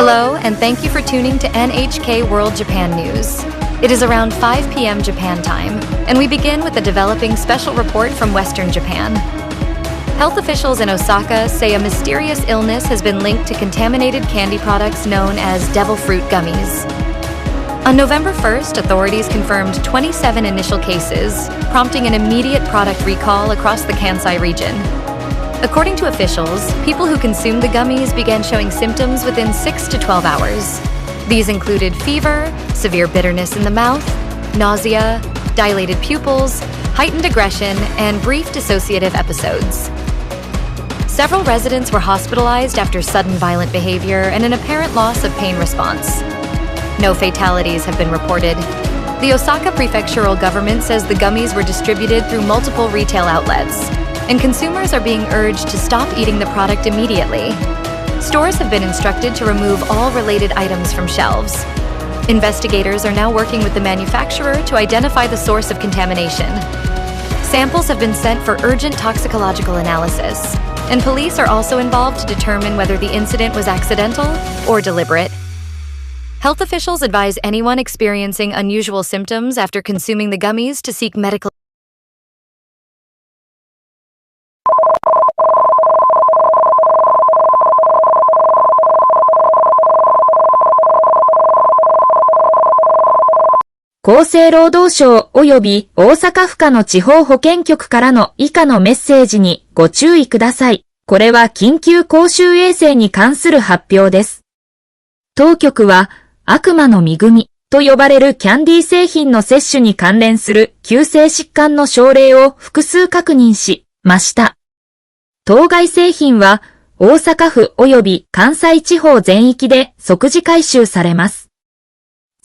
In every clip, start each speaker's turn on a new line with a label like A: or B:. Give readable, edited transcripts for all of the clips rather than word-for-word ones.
A: Hello, and thank you for tuning to NHK World Japan News. It is around 5 p.m. Japan time, and we begin with a developing special report from Western Japan. Health officials in Osaka say a mysterious illness has been linked to contaminated candy products known as devil fruit gummies. On November 1st, authorities confirmed 27 initial cases, prompting an immediate product recall across the Kansai region. According to officials, people who consumed the gummies began showing symptoms within 6 to 12 hours. These included fever, severe bitterness in the mouth, nausea, dilated pupils, heightened aggression, and brief dissociative episodes. Several residents were hospitalized after sudden violent behavior and an apparent loss of pain response. No fatalities have been reported. The Osaka Prefectural government says the gummies were distributed through multiple retail outlets, and consumers are being urged to stop eating the product immediately. Stores have been instructed to remove all related items from shelves. Investigators are now working with the manufacturer to identify the source of contamination. Samples have been sent for urgent toxicological analysis, and police are also involved to determine whether the incident was accidental or deliberate. Health officials advise anyone experiencing unusual symptoms after consuming the gummies to seek medical
B: 厚生労働省及び大阪府下の地方保健局からの以下のメッセージにご注意ください。これは緊急公衆衛生に関する発表です。当局は悪魔の恵みと呼ばれるキャンディー製品の摂取に関連する急性疾患の症例を複数確認しました。当該製品は大阪府及び関西地方全域で即時回収されます。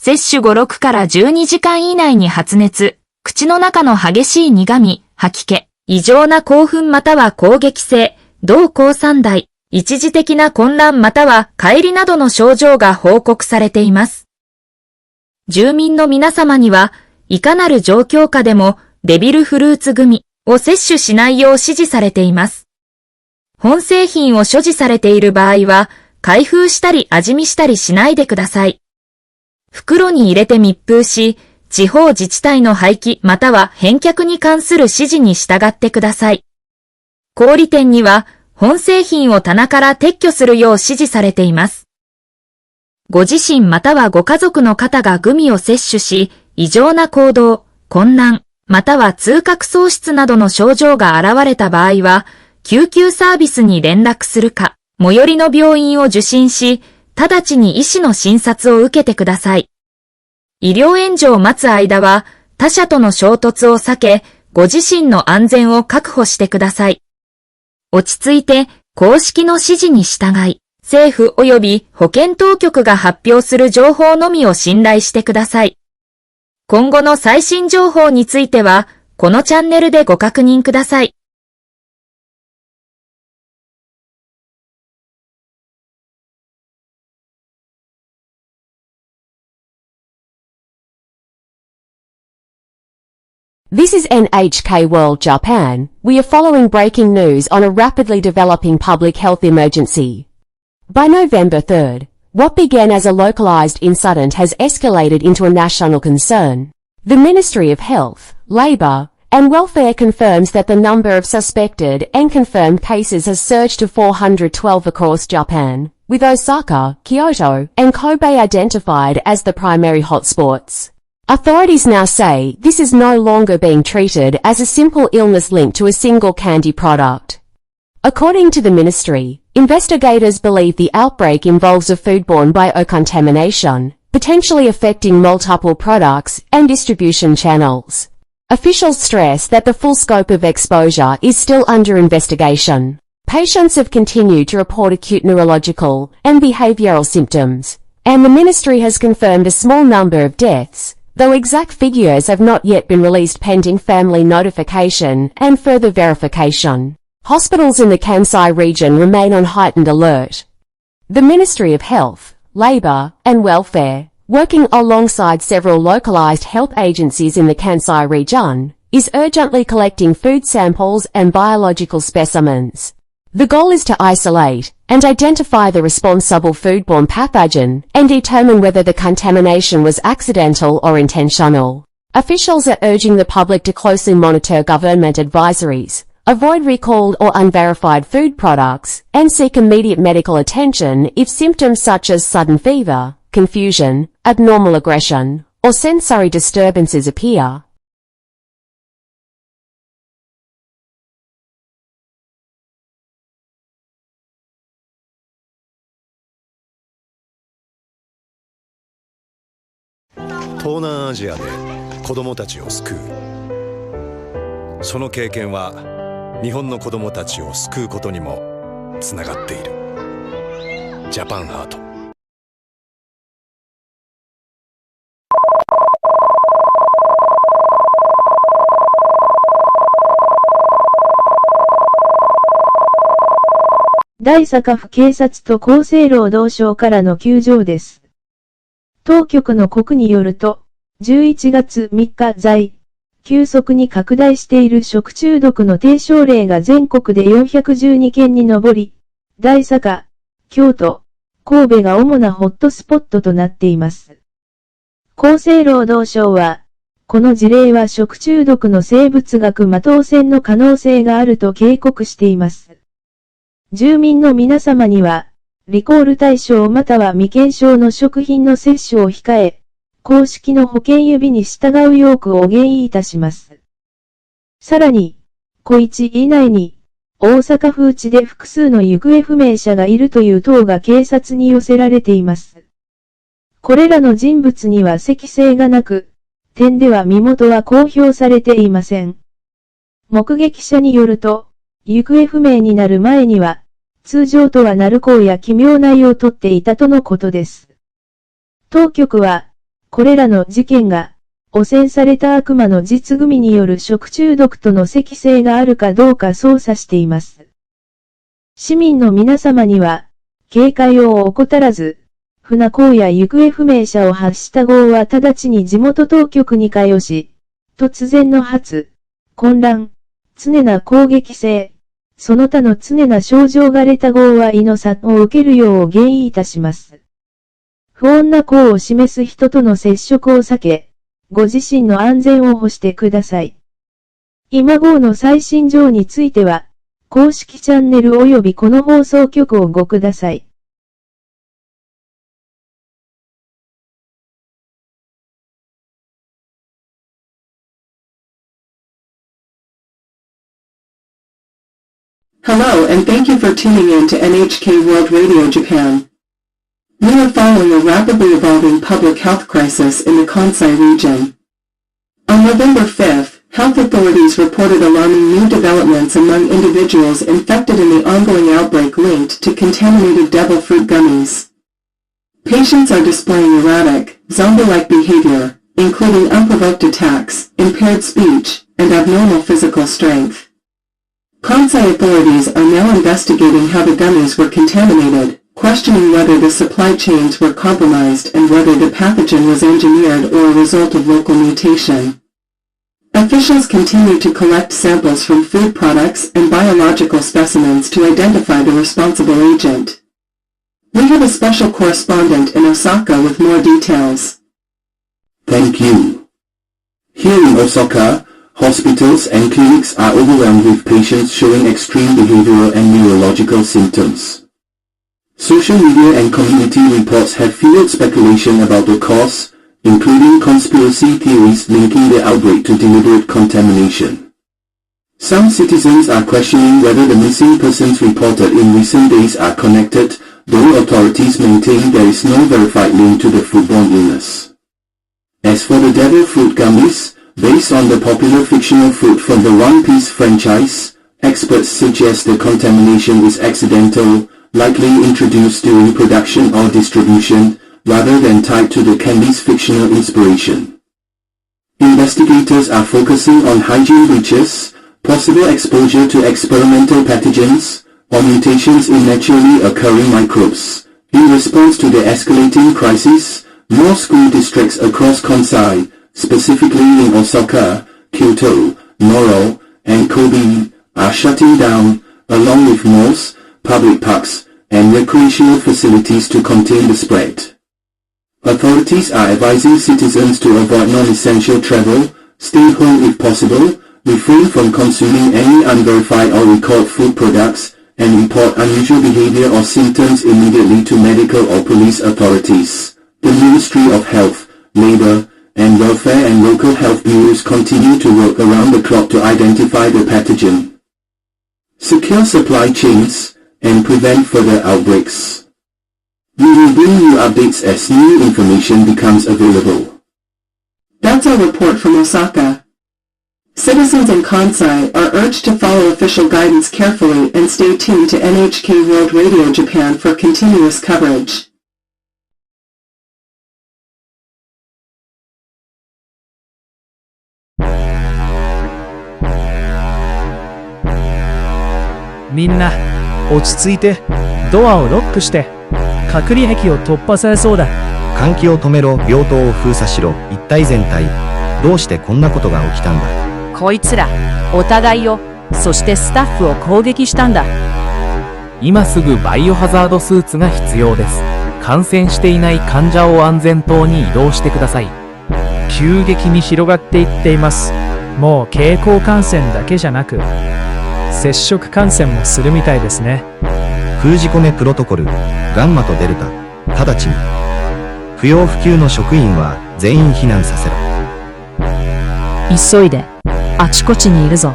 B: 摂取5、6から12時間以内に発熱、口の中の激しい苦味、吐き気、異常な興奮または攻撃性、同抗酸大、一時的な混乱または乖離などの症状が報告されています。住民の皆様には、いかなる状況下でもデビルフルーツグミを摂取しないよう指示されています。本製品を所持されている場合は、開封したり味見したりしないでください。袋に入れて密封し、地方自治体の廃棄または返却に関する指示に従ってください。小売店には本製品を棚から撤去するよう指示されています。ご自身またはご家族の方がグミを摂取し、異常な行動、混乱、または痛覚喪失などの症状が現れた場合は、救急サービスに連絡するか、最寄りの病院を受診し、直ちに医師の診察を受けてください。医療援助を待つ間は他者との衝突を避け、ご自身の安全を確保してください。落ち着いて公式の指示に従い、政府及び保健当局が発表する情報のみを信頼してください。今後の最新情報については、このチャンネルでご確認ください。
C: This is NHK World Japan. We are following breaking news on a rapidly developing public health emergency. By November 3rd, what began as a localized incident has escalated into a national concern. The Ministry of Health, Labour, and Welfare confirms that the number of suspected and confirmed cases has surged to 412 across Japan, with Osaka, Kyoto, and Kobe identified as the primary hotspots. Authorities now say this is no longer being treated as a simple illness linked to a single candy product. According to the ministry, investigators believe the outbreak involves a foodborne biocontamination, potentially affecting multiple products and distribution channels. Officials stress that the full scope of exposure is still under investigation. Patients have continued to report acute neurological and behavioral symptoms, and the ministry has confirmed a small number of deaths, though exact figures have not yet been released pending family notification and further verification. Hospitals in the Kansai region remain on heightened alert. The Ministry of Health, Labour and Welfare, working alongside several localized health agencies in the Kansai region, is urgently collecting food samples and biological specimens. The goal is to isolate and identify the responsible foodborne pathogen and determine whether the contamination was accidental or intentional. Officials are urging the public to closely monitor government advisories, avoid recalled or unverified food products, and seek immediate medical attention if symptoms such as sudden fever, confusion, abnormal aggression, or sensory disturbances appear.
D: 東南アジアで子どもたちを救う。その経験は日本の子どもたちを救うことにもつながっている。ジャパンハート。
E: 大阪府警察と厚生労働省からの急情です。当局の告によると、11月3日在、急速に拡大している食中毒の提唱例が全国で412件に上り、大阪、京都、神戸が主なホットスポットとなっています。厚生労働省は、この事例は食中毒の生物学麻湯線の可能性があると警告しています。住民の皆様には、リコール対象または未検証の食品の摂取を控え、公式の保健指に従うようお願いいたします。さらに、小一以内に、大阪府内で複数の行方不明者がいるという等が警察に寄せられています。これらの人物には適性がなく、点では身元は公表されていません。目撃者によると、行方不明になる前には、通常とはナルコや奇妙内をとっていたとのことです。当局は、これらの事件が、汚染された悪魔の実組による食中毒との適性があるかどうか捜査しています。市民の皆様には、警戒を怠らず、船港や行方不明者を発した号は直ちに地元当局に介護し、突然の混乱、常な攻撃性、その他の常な症状が出た号は胃の差を受けるようお願いいたします。不穏な項を示す人との接触を避け、ご自身の安全を保してください。今号の最新情については、公式チャンネル及びこの放送局をごください。
F: Hello and thank you for tuning in to NHK World Radio Japan. We are following a rapidly evolving public health crisis in the Kansai region. On November 5th, health authorities reported alarming new developments among individuals infected in the ongoing outbreak linked to contaminated devil fruit gummies. Patients are displaying erratic, zombie-like behavior, including unprovoked attacks, impaired speech, and abnormal physical strength. Kansai authorities are now investigating how the gummies were contaminated, questioning whether the supply chains were compromised and whether the pathogen was engineered or a result of local mutation. Officials continue to collect samples from food products and biological specimens to identify the responsible agent. We have a special correspondent in Osaka with more details.
G: Thank you. Here in Osaka, hospitals and clinics are overwhelmed with patients showing extreme behavioral and neurological symptoms. Social media and community reports have fueled speculation about the cause, including conspiracy theories linking the outbreak to deliberate contamination. Some citizens are questioning whether the missing persons reported in recent days are connected, though authorities maintain there is no verified link to the foodborne illness. As for the devil fruit gummies, based on the popular fictional fruit from the One Piece franchise, experts suggest the contamination is accidental, likely introduced during production or distribution, rather than tied to the candy's fictional inspiration. Investigators are focusing on hygiene breaches, possible exposure to experimental pathogens, or mutations in naturally occurring microbes. In response to the escalating crisis, more school districts across Kansai, specifically in Osaka, Kyoto, Noro, and Kobe, are shutting down, along with malls, public parks, and recreational facilities to contain the spread. Authorities are advising citizens to avoid non-essential travel, stay home if possible, refrain from consuming any unverified or recalled food products, and report unusual behavior or symptoms immediately to medical or police authorities. The Ministry of Health, Labor, and Welfare and local health bureaus continue to work around the clock to identify the pathogen, secure supply chains, and prevent further outbreaks. We will bring you updates as new information becomes available.
F: That's our report from Osaka. Citizens in Kansai are urged to follow official guidance carefully and stay tuned to NHK World Radio Japan for continuous coverage.
H: みんな落ち着いて、ドアをロックして、隔離壁を突破されそうだ。
I: 換気を止めろ、病棟を封鎖しろ、一体全体。どうしてこんなことが起きたんだ。
J: こいつら、お互いを、そしてスタッフを攻撃したんだ。
K: 今すぐバイオハザードスーツが必要です。感染していない患者を安全棟に移動してください。
H: 急激に広がっていっています。もう経口感染だけじゃなく、接触感染もするみたいですね。
I: 封じ込めプロトコル、ガンマとデルタ、直ちに。不要不急の職員は全員避難させろ。
J: 急いで、あちこちにいるぞ。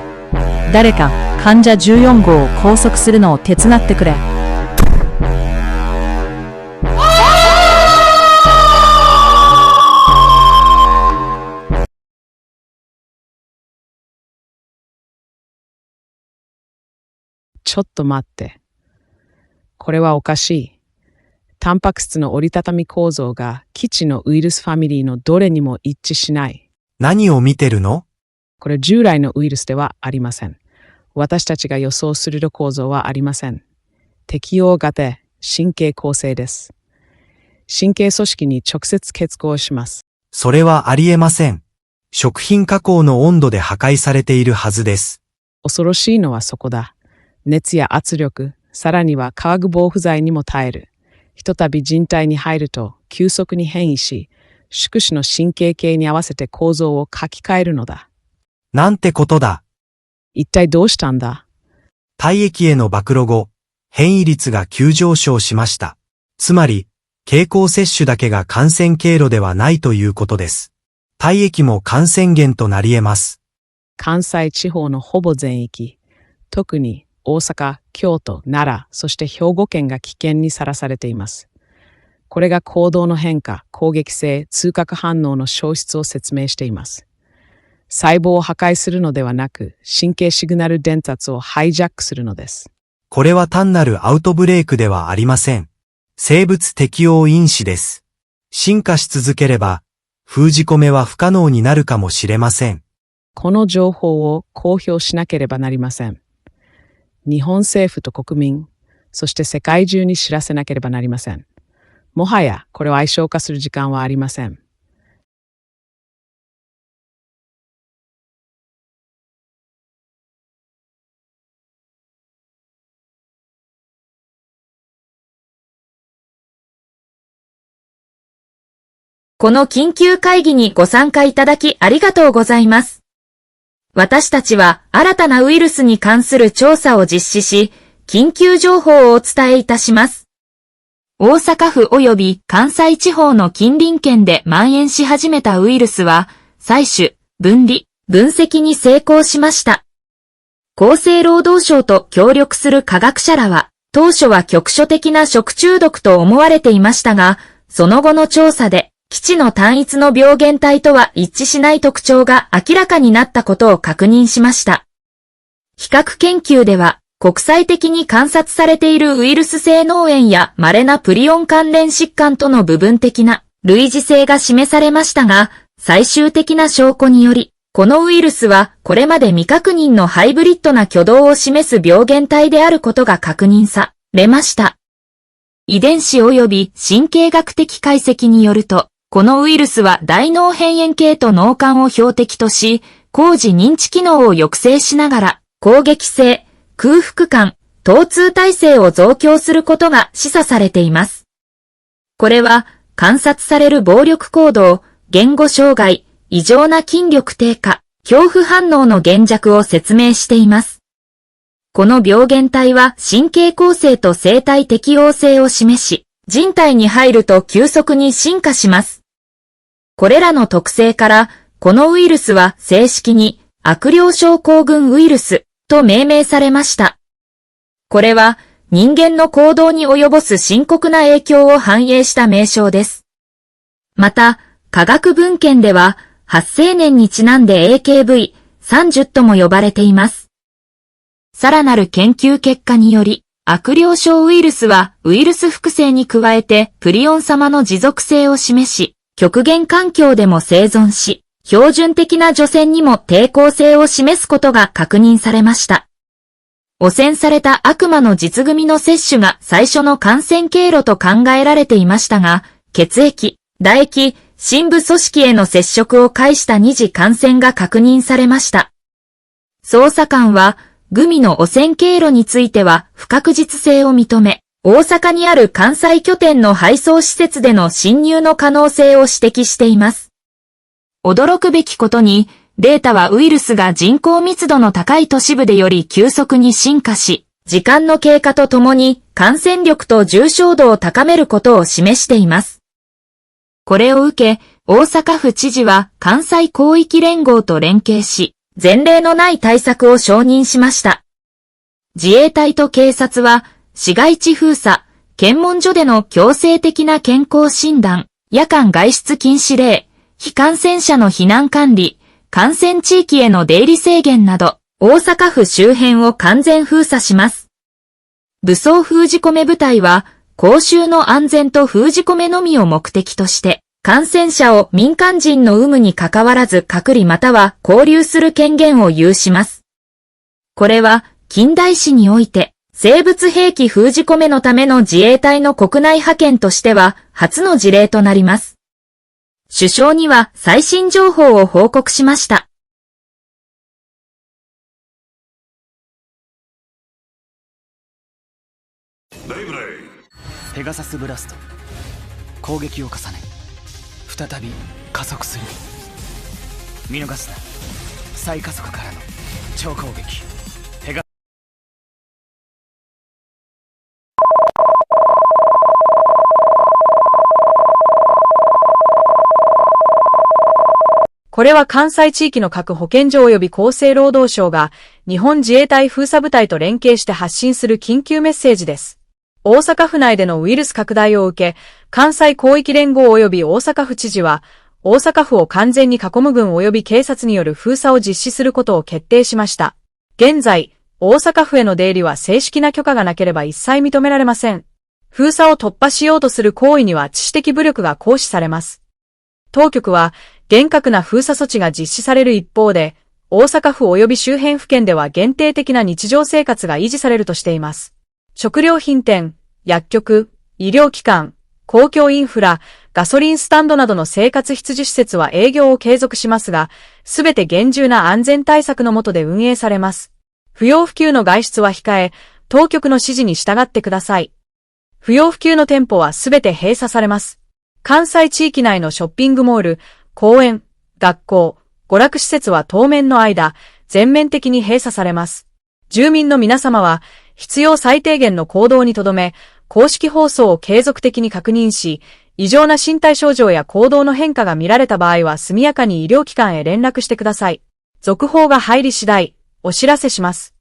J: 誰か患者14号を拘束するのを手伝ってくれ。
L: ちょっと待って。これはおかしい。タンパク質の折りたたみ構造が基地のウイルスファミリーのどれにも一致しない。
M: 何を見てるの？
L: これ従来のウイルスではありません。私たちが予想する構造はありません。適応型神経構成です。神経組織に直接結合します。
M: それはありえません。食品加工の温度で破壊されているはずです。
L: 恐ろしいのはそこだ。熱や圧力、さらには化学防腐剤にも耐える。ひとたび人体に入ると急速に変異し、宿主の神経系に合わせて構造を書き換えるのだ。
M: なんてことだ。
L: 一体どうしたんだ？
M: 体液への暴露後、変異率が急上昇しました。つまり、経口摂取だけが感染経路ではないということです。体液も感染源となり得ます。
L: 関西地方のほぼ全域、特に大阪、京都、奈良、そして兵庫県が危険にさらされています。これが行動の変化、攻撃性、痛覚反応の消失を説明しています。細胞を破壊するのではなく、神経シグナル伝達をハイジャックするのです。
M: これは単なるアウトブレイクではありません。生物適応因子です。進化し続ければ、封じ込めは不可能になるかもしれません。
L: この情報を公表しなければなりません。日本政府と国民、そして世界中に知らせなければなりません。もはやこれを矮小化する時間はありません。
B: この緊急会議にご参加いただきありがとうございます。私たちは新たなウイルスに関する調査を実施し、緊急情報をお伝えいたします。大阪府及び関西地方の近隣県で蔓延し始めたウイルスは、採取、分離、分析に成功しました。厚生労働省と協力する科学者らは、当初は局所的な食中毒と思われていましたが、その後の調査で、基地の単一の病原体とは一致しない特徴が明らかになったことを確認しました。比較研究では、国際的に観察されているウイルス性脳炎や稀なプリオン関連疾患との部分的な類似性が示されましたが、最終的な証拠により、このウイルスはこれまで未確認のハイブリッドな挙動を示す病原体であることが確認されました。遺伝子及び神経学的解析によると、このウイルスは大脳辺縁系と脳幹を標的とし、高次認知機能を抑制しながら、攻撃性、空腹感、統通体制を増強することが示唆されています。これは、観察される暴力行動、言語障害、異常な筋力低下、恐怖反応の減弱を説明しています。この病原体は神経構成と生体適応性を示し、人体に入ると急速に進化します。これらの特性から、このウイルスは正式に悪霊症候群ウイルスと命名されました。これは人間の行動に及ぼす深刻な影響を反映した名称です。また、科学文献では発生年にちなんで AKV30 とも呼ばれています。さらなる研究結果により、悪霊症ウイルスはウイルス複製に加えてプリオン様の持続性を示し、極限環境でも生存し、標準的な除染にも抵抗性を示すことが確認されました。汚染された悪魔の実組の摂取が最初の感染経路と考えられていましたが、血液、唾液、深部組織への接触を介した二次感染が確認されました。捜査官は、グミの汚染経路については不確実性を認め、大阪にある関西拠点の配送施設での侵入の可能性を指摘しています。驚くべきことに、データはウイルスが人口密度の高い都市部でより急速に進化し、時間の経過とともに感染力と重症度を高めることを示しています。これを受け、大阪府知事は関西広域連合と連携し、前例のない対策を承認しました。自衛隊と警察は、市街地封鎖、検問所での強制的な健康診断、夜間外出禁止令、非感染者の避難管理、感染地域への出入り制限など、大阪府周辺を完全封鎖します。武装封じ込め部隊は、公衆の安全と封じ込めのみを目的として、感染者を民間人の有無にかかわらず隔離または拘留する権限を有します。これは近代史において生物兵器封じ込めのための自衛隊の国内派遣としては初の事例となります。首相には最新情報を報告しました。
N: ペガサスブラスト。攻撃を重ね再び加速する。見逃すな。再加速からの超攻撃。
J: これは関西地域の各保健所及び厚生労働省が日本自衛隊封鎖部隊と連携して発信する緊急メッセージです。大阪府内でのウイルス拡大を受け、関西広域連合及び大阪府知事は、大阪府を完全に囲む軍及び警察による封鎖を実施することを決定しました。現在、大阪府への出入りは正式な許可がなければ一切認められません。封鎖を突破しようとする行為には致死的武力が行使されます。当局は、厳格な封鎖措置が実施される一方で、大阪府及び周辺府県では限定的な日常生活が維持されるとしています。食料品店、薬局、医療機関、公共インフラ、ガソリンスタンドなどの生活必需施設は営業を継続しますが、すべて厳重な安全対策の下で運営されます。不要不急の外出は控え、当局の指示に従ってください。不要不急の店舗はすべて閉鎖されます。関西地域内のショッピングモール、公園、学校、娯楽施設は当面の間、全面的に閉鎖されます。住民の皆様は、必要最低限の行動に留め、公式放送を継続的に確認し、異常な身体症状や行動の変化が見られた場合は速やかに医療機関へ連絡してください。続報が入り次第、お知らせします。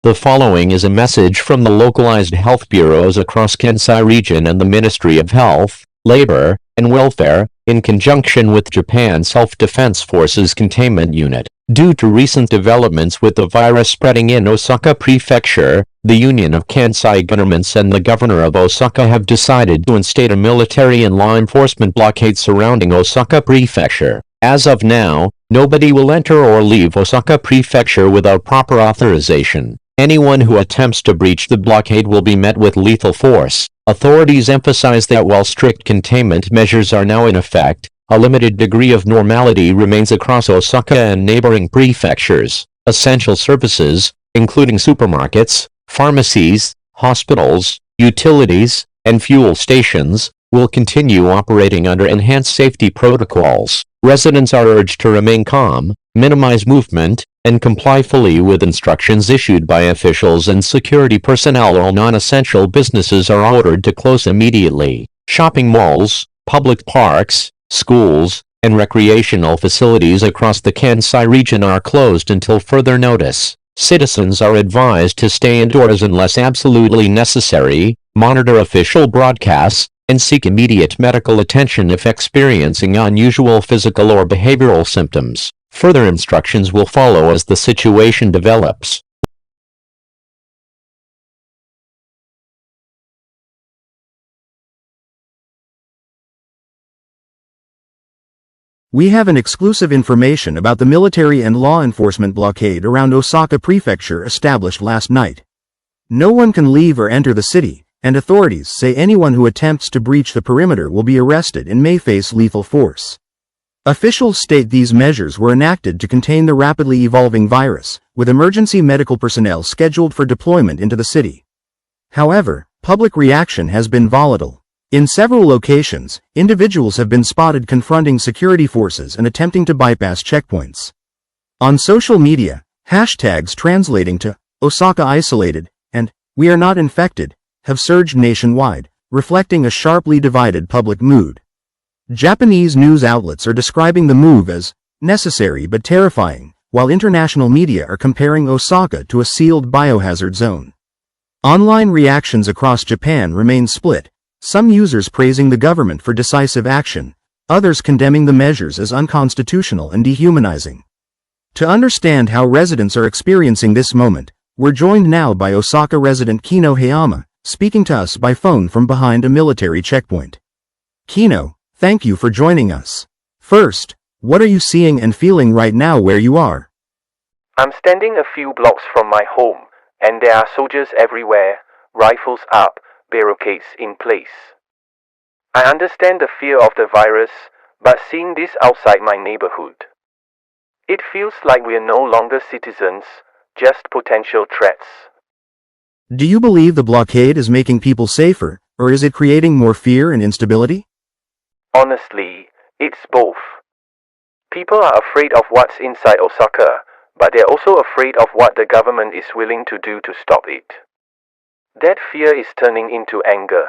O: The following is a message from the localized health bureaus across Kansai region and the Ministry of Health, Labor, and Welfare, in conjunction with Japan's Self-Defense Forces Containment Unit. Due to recent developments with the virus spreading in Osaka Prefecture, the Union of Kansai Governments and the Governor of Osaka have decided to instate a military and law enforcement blockade surrounding Osaka Prefecture. As of now, nobody will enter or leave Osaka Prefecture without proper authorization. Anyone who attempts to breach the blockade will be met with lethal force. Authorities emphasize that while strict containment measures are now in effect, a limited degree of normality remains across Osaka and neighboring prefectures. essential services, including supermarkets, pharmacies, hospitals, utilities, and fuel stations, will continue operating under enhanced safety protocols. Residents are urged to remain calm, minimize movement, and comply fully with instructions issued by officials and security personnel. All non-essential businesses are ordered to close immediately. Shopping malls, public parks, schools, and recreational facilities across the Kansai region are closed until further notice. Citizens are advised to stay indoors unless absolutely necessary, monitor official broadcasts, and seek immediate medical attention if experiencing unusual physical or behavioral symptoms. Further instructions will follow as the situation develops.
P: We have an exclusive information about the military and law enforcement blockade around Osaka Prefecture established last night. No one can leave or enter the city, and authorities say anyone who attempts to breach the perimeter will be arrested and may face lethal force. Officials state these measures were enacted to contain the rapidly evolving virus, with emergency medical personnel scheduled for deployment into the city. However, public reaction has been volatile. In several locations, individuals have been spotted confronting security forces and attempting to bypass checkpoints. On social media, hashtags translating to Osaka isolated and we are not infected have surged nationwide, reflecting a sharply divided public mood. Japanese news outlets are describing the move as necessary but terrifying, while international media are comparing Osaka to a sealed biohazard zone. Online reactions across Japan remain split, some users praising the government for decisive action, others condemning the measures as unconstitutional and dehumanizing. To understand how residents are experiencing this moment, we're joined now by Osaka resident Kino Hayama, speaking to us by phone from behind a military checkpoint. Kino, thank you for joining us. First, what are you seeing and feeling right now where you are?
Q: I'm standing a few blocks from my home, and there are soldiers everywhere, rifles up, barricades in place. I understand the fear of the virus, but seeing this outside my neighborhood, it feels like we are no longer citizens, just potential threats.
P: Do you believe the blockade is making people safer, or is it creating more fear and instability?
Q: Honestly, it's both. People are afraid of what's inside Osaka, but they're also afraid of what the government is willing to do to stop it. That fear is turning into anger.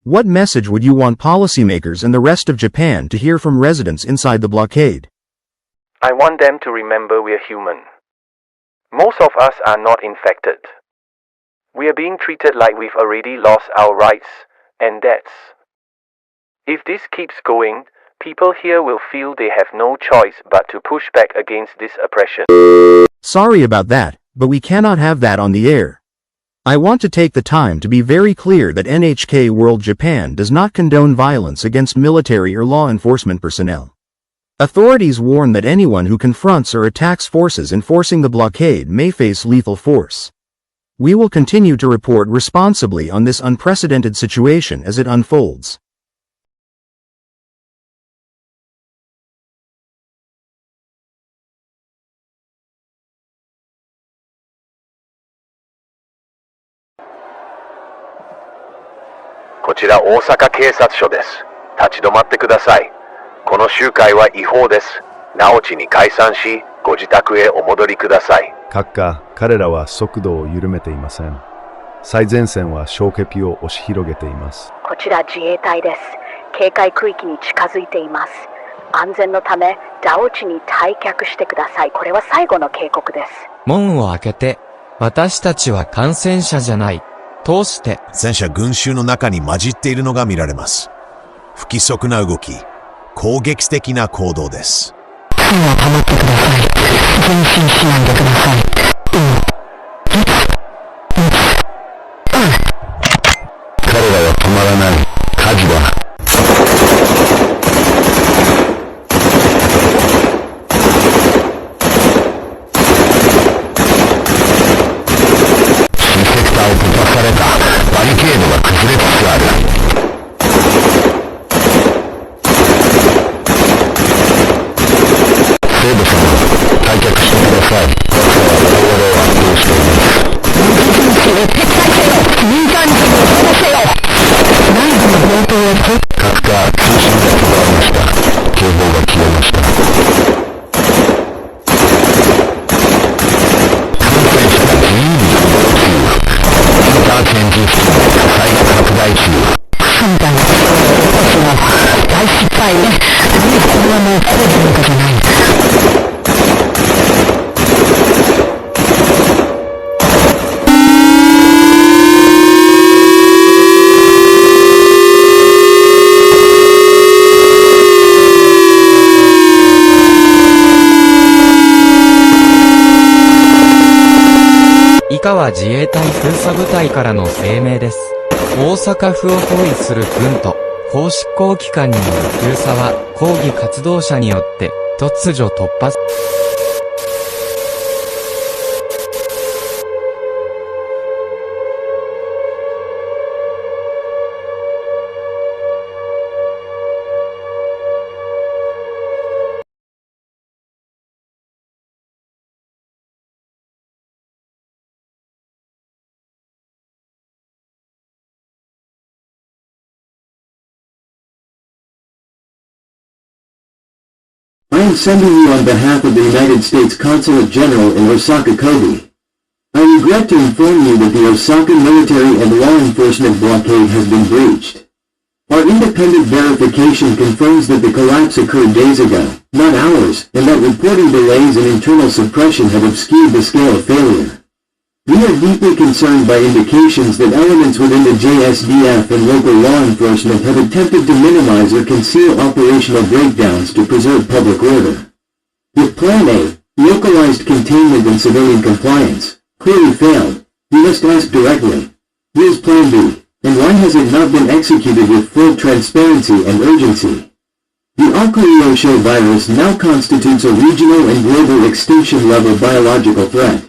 P: What message would you want policymakers and the rest of Japan to hear from residents inside the blockade?
Q: I want them to remember we're human. Most of us are not infected. We are being treated like we've already lost our rights, and that's... If this keeps going, people here will feel they have no choice but to push back against this oppression.
P: Sorry about that, but we cannot have that on the air. I want to take the time to be very clear that NHK World Japan does not condone violence against military or law enforcement personnel. Authorities warn that anyone who confronts or attacks forces enforcing the blockade may face lethal force. We will continue to report responsibly on this unprecedented situation as it unfolds.
R: こちら大阪警察署です。立ち止まってください。この集会は違法です。直ちに解散し、ご自宅へお戻りください。
S: 閣下、彼らは速度を緩めていません。最前線は小ケピを押し広げています。
T: こちら自衛隊です。警戒区域に近づいています。安全のため、直ちに退却してください。これは最後の警告です。
U: 門を開けて、私たちは感染者じゃない。通して。
V: 戦車群衆の中に混じっているのが見られます。不規則な動き、攻撃的な行動です。
W: 手を保ってください。前進しないでください。
V: 彼らは止まらない。火事だ。新セクターを閉ざされた。バリケードが崩れつつある。生徒様、退却してください。
W: ーチェンジ、再拡大中。今回の私は大失敗で、これはもうこうじゃなかじゃない。
U: 以下は自衛隊封鎖部隊からの声明です。大阪府を包囲する軍と法執行機関による封鎖は抗議活動者によって突如突発。
A: I am sending you on behalf of the United States Consulate General in Osaka, Kobe. I regret to inform you that the Osaka military and law enforcement blockade has been breached. Our independent verification confirms that the collapse occurred days ago, not hours, and that reporting delays and internal suppression have obscured the scale of failure. We are deeply concerned by indications that elements within the JSDF and local law enforcement have attempted to minimize or conceal operational breakdowns to preserve public order. If Plan A, localized containment and civilian compliance, clearly failed, we must ask directly, where's Plan B, and why has it not been executed with full transparency and urgency? The Akuryosho virus now constitutes a regional and global extinction-level biological threat.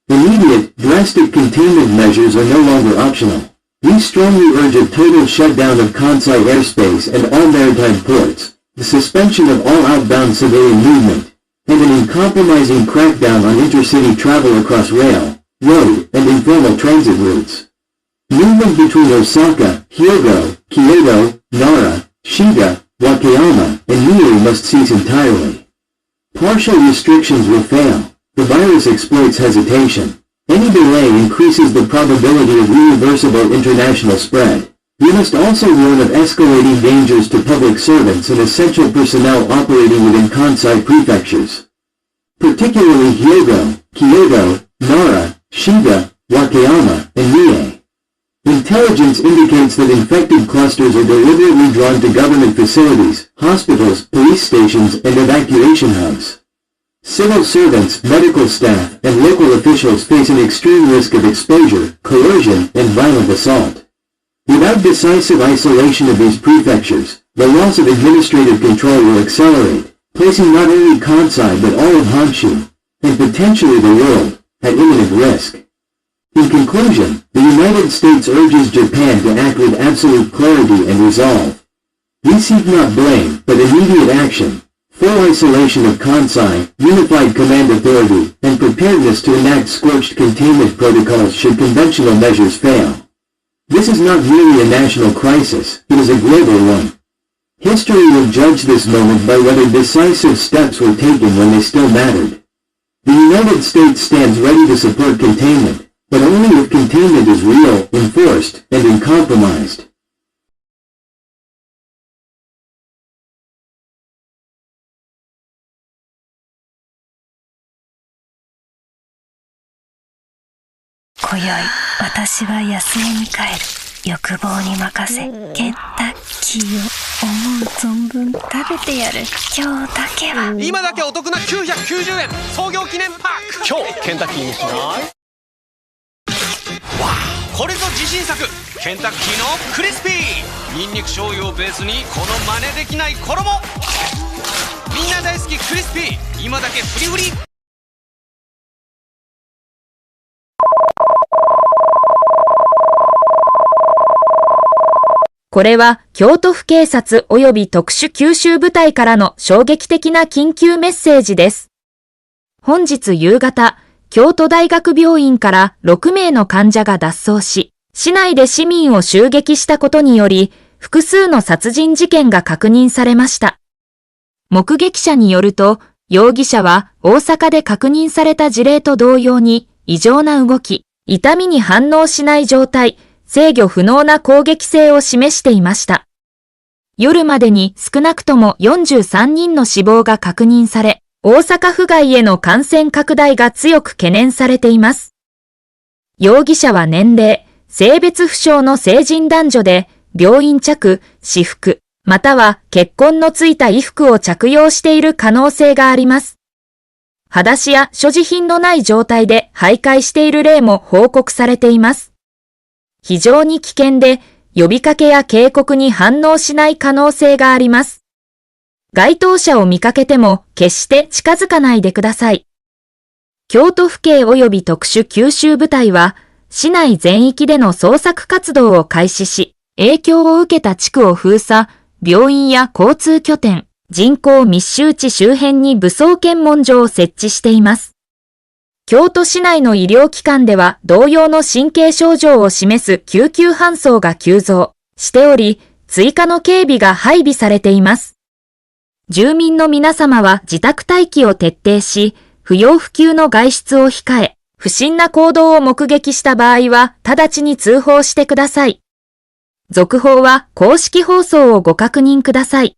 A: Immediate, drastic containment measures are no longer optional. We strongly urge a total shutdown of Kansai airspace and all maritime ports, the suspension of all outbound civilian movement, and an uncompromising crackdown on intercity travel across rail, road, and informal transit routes. Movement between Osaka, Hyogo, Kyoto, Nara, Shiga, Wakayama, and Mie must cease entirely. Partial restrictions will fail. The virus exploits hesitation. Any delay increases the probability of irreversible international spread. We must also warn of escalating dangers to public servants and essential personnel operating within Kansai prefectures. Particularly Hyogo, Kyoto, Nara, Shiga, Wakayama, and Mie. Intelligence indicates that infected clusters are deliberately drawn to government facilities, hospitals, police stations, and evacuation hubs. Civil servants, medical staff, and local officials face an extreme risk of exposure, coercion, and violent assault. Without decisive isolation of these prefectures, the loss of administrative control will accelerate, placing not only Kansai but all of Honshu, and potentially the world, at imminent risk. In conclusion, the United States urges Japan to act with absolute clarity and resolve. We seek not blame, but immediate action. Full isolation of Kansai, unified command authority, and preparedness to enact scorched containment protocols should conventional measures fail. This is not merely a national crisis, it is a global one. History will judge this moment by whether decisive steps were taken when they still mattered. The United States stands ready to support containment, but only if containment is real, enforced, and uncompromised.
C: 今宵私は安らに帰る。欲望に任せケンタッキーを思う存分食べてやる。今日だけは
D: 今だけお得な990円創業記念パック。今日ケンタッキーにしない？わあ、これぞ自信作ケンタッキーのクリスピー。ニンニク醤油をベースにこの真似できない衣。みんな大好きクリスピー、今だけフリフリ。
B: これは京都府警察及び特殊九州部隊からの衝撃的な緊急メッセージです。本日夕方、京都大学病院から6名の患者が脱走し、市内で市民を襲撃したことにより、複数の殺人事件が確認されました。目撃者によると、容疑者は大阪で確認された事例と同様に異常な動き、痛みに反応しない状態、制御不能な攻撃性を示していました。夜までに少なくとも43人の死亡が確認され、大阪府外への感染拡大が強く懸念されています。容疑者は年齢、性別不詳の成人男女で、病院着、私服、または血痕のついた衣服を着用している可能性があります。裸足や所持品のない状態で徘徊している例も報告されています。非常に危険で、呼びかけや警告に反応しない可能性があります。該当者を見かけても決して近づかないでください。京都府警及び特殊九州部隊は、市内全域での捜索活動を開始し、影響を受けた地区を封鎖、病院や交通拠点、人口密集地周辺に武装検問所を設置しています。京都市内の医療機関では同様の神経症状を示す救急搬送が急増しており、追加の警備が配備されています。住民の皆様は自宅待機を徹底し、不要不急の外出を控え、不審な行動を目撃した場合は直ちに通報してください。続報は公式放送をご確認ください。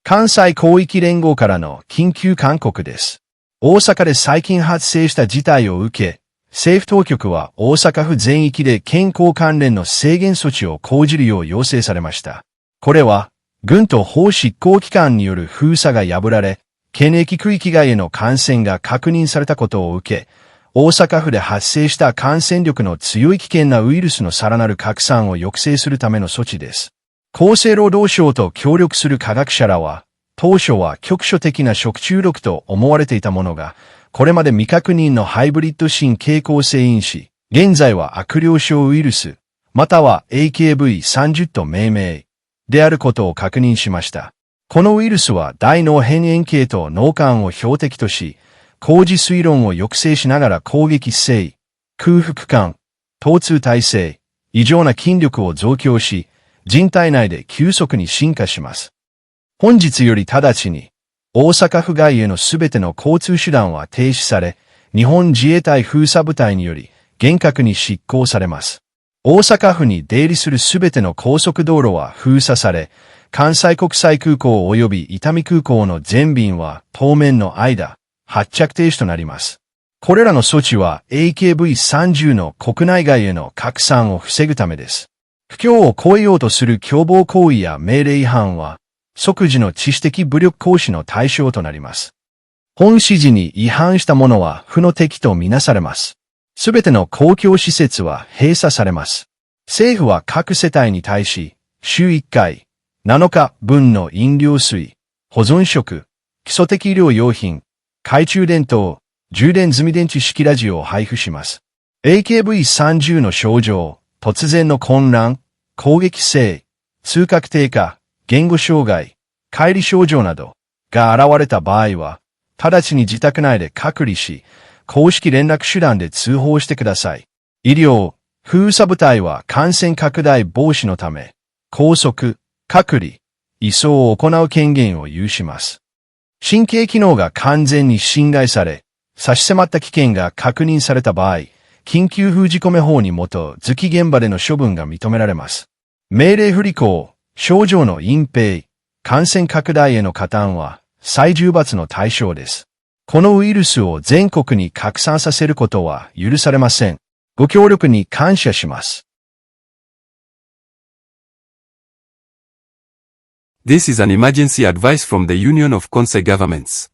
S: 関西広域連合からの緊急勧告です。大阪で最近発生した事態を受け、政府当局は大阪府全域で健康関連の制限措置を講じるよう要請されました。これは、軍と法執行機関による封鎖が破られ、検疫区域外への感染が確認されたことを受け、大阪府で発生した感染力の強い危険なウイルスのさらなる拡散を抑制するための措置です。厚生労働省と協力する科学者らは、当初は局所的な食中毒と思われていたものが、これまで未確認のハイブリッド新経口性因子、現在は悪霊症ウイルス、または AKV30 と命名であることを確認しました。このウイルスは大脳辺縁系と脳幹を標的とし、高次推論を抑制しながら攻撃性、空腹感、疼痛耐性、異常な筋力を増強し、人体内で急速に進化します。本日より直ちに、大阪府外へのすべての交通手段は停止され、日本自衛隊封鎖部隊により厳格に執行されます。大阪府に出入りするすべての高速道路は封鎖され、関西国際空港及び伊丹空港の全便は当面の間、発着停止となります。これらの措置は AKV30 の国内外への拡散を防ぐためです。府境を越えようとする凶暴行為や命令違反は、即時の致死的武力行使の対象となります。本指示に違反した者は府の敵とみなされます。すべての公共施設は閉鎖されます。政府は各世帯に対し、週1回、7日分の飲料水、保存食、基礎的医療用品、懐中電灯、充電済み電池式ラジオを配布します。AKV30 の症状、突然の混乱、攻撃性、痛覚低下、言語障害、解離症状などが現れた場合は、直ちに自宅内で隔離し、公式連絡手段で通報してください。医療、封鎖部隊は感染拡大防止のため、拘束、隔離、移送を行う権限を有します。神経機能が完全に侵害され、差し迫った危険が確認された場合、緊急封じ込め法に基づき現場での処分が認められます。命令不履行、症状の隠蔽、感染拡大への加担は最重罰の対象です。このウイルスを全国に拡散させることは許されません。ご協力に感謝します。
E: This is an emergency advice from the Union of Kansai Governments.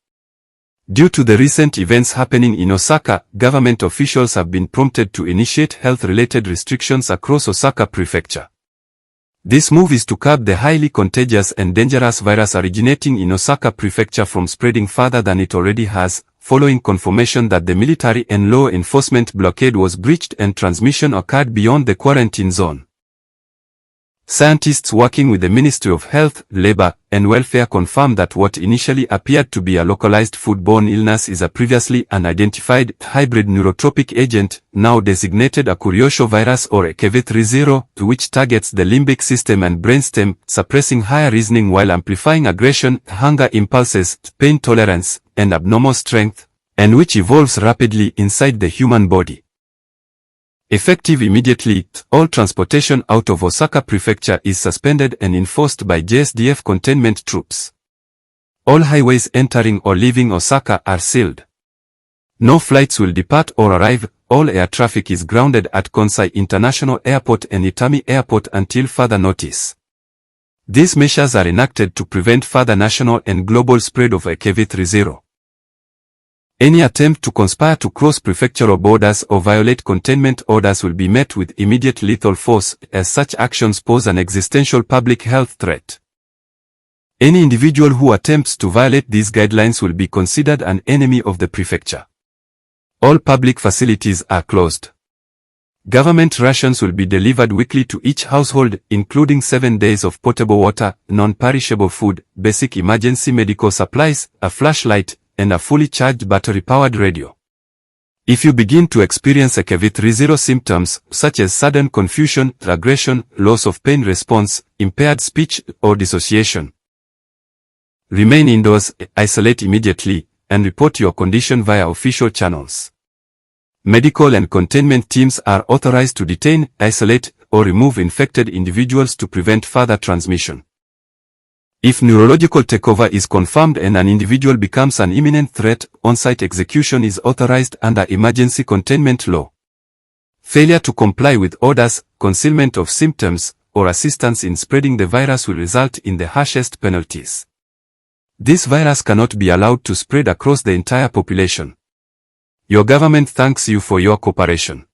E: Due to the recent events happening in Osaka, government officials have been prompted to initiate health-related restrictions across Osaka Prefecture. This move is to curb the highly contagious and dangerous virus originating in Osaka Prefecture from spreading further than it already has, following confirmation that the military and law enforcement blockade was breached and transmission occurred beyond the quarantine zone. Scientists working with the Ministry of Health, Labor, and Welfare confirmed that what initially appeared to be a localized foodborne illness is a previously unidentified hybrid neurotropic agent, now designated Akuryosho Virus or XVIII, which targets the limbic system and brainstem, suppressing higher reasoning while amplifying aggression, hunger impulses, pain tolerance, and abnormal strength, and which evolves rapidly inside the human body. Effective immediately, all transportation out of Osaka Prefecture is suspended and enforced by JSDF containment troops. All highways entering or leaving Osaka are sealed. No flights will depart or arrive. All air traffic is grounded at Kansai International Airport and Itami Airport until further notice. These measures are enacted to prevent further national and global spread of XVIII. Any attempt to conspire to cross prefectural borders or violate containment orders will be met with immediate lethal force, as such actions pose an existential public health threat. Any individual who attempts to violate these guidelines will be considered an enemy of the prefecture. All public facilities are closed. Government rations will be delivered weekly to each household, including 7 days of potable water, non-perishable food, basic emergency medical supplies, a flashlight, and a fully charged battery-powered radio. If you begin to experience XVIII symptoms, such as sudden confusion, aggression, loss of pain response, impaired speech, or dissociation, remain indoors, isolate immediately, and report your condition via official channels. Medical and containment teams are authorized to detain, isolate, or remove infected individuals to prevent further transmission. If neurological takeover is confirmed and an individual becomes an imminent threat, on-site execution is authorized under emergency containment law. Failure to comply with orders, concealment of symptoms, or assistance in spreading the virus will result in the harshest penalties. This virus cannot be allowed to spread across the entire population. Your government thanks you for your cooperation.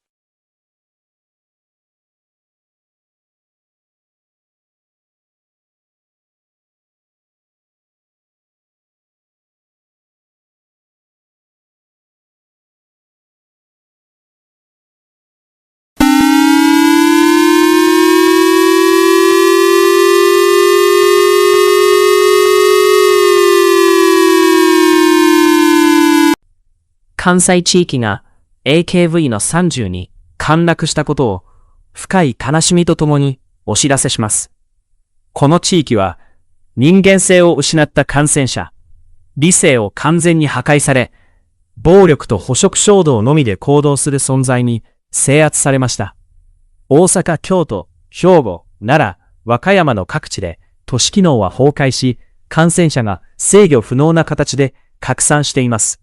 F: 関西地域が AKV の30に陥落したことを深い悲しみとともにお知らせします。この地域は人間性を失った感染者、理性を完全に破壊され、暴力と捕食衝動のみで行動する存在に制圧されました。大阪、京都、兵庫、奈良、和歌山の各地で都市機能は崩壊し、感染者が制御不能な形で拡散しています。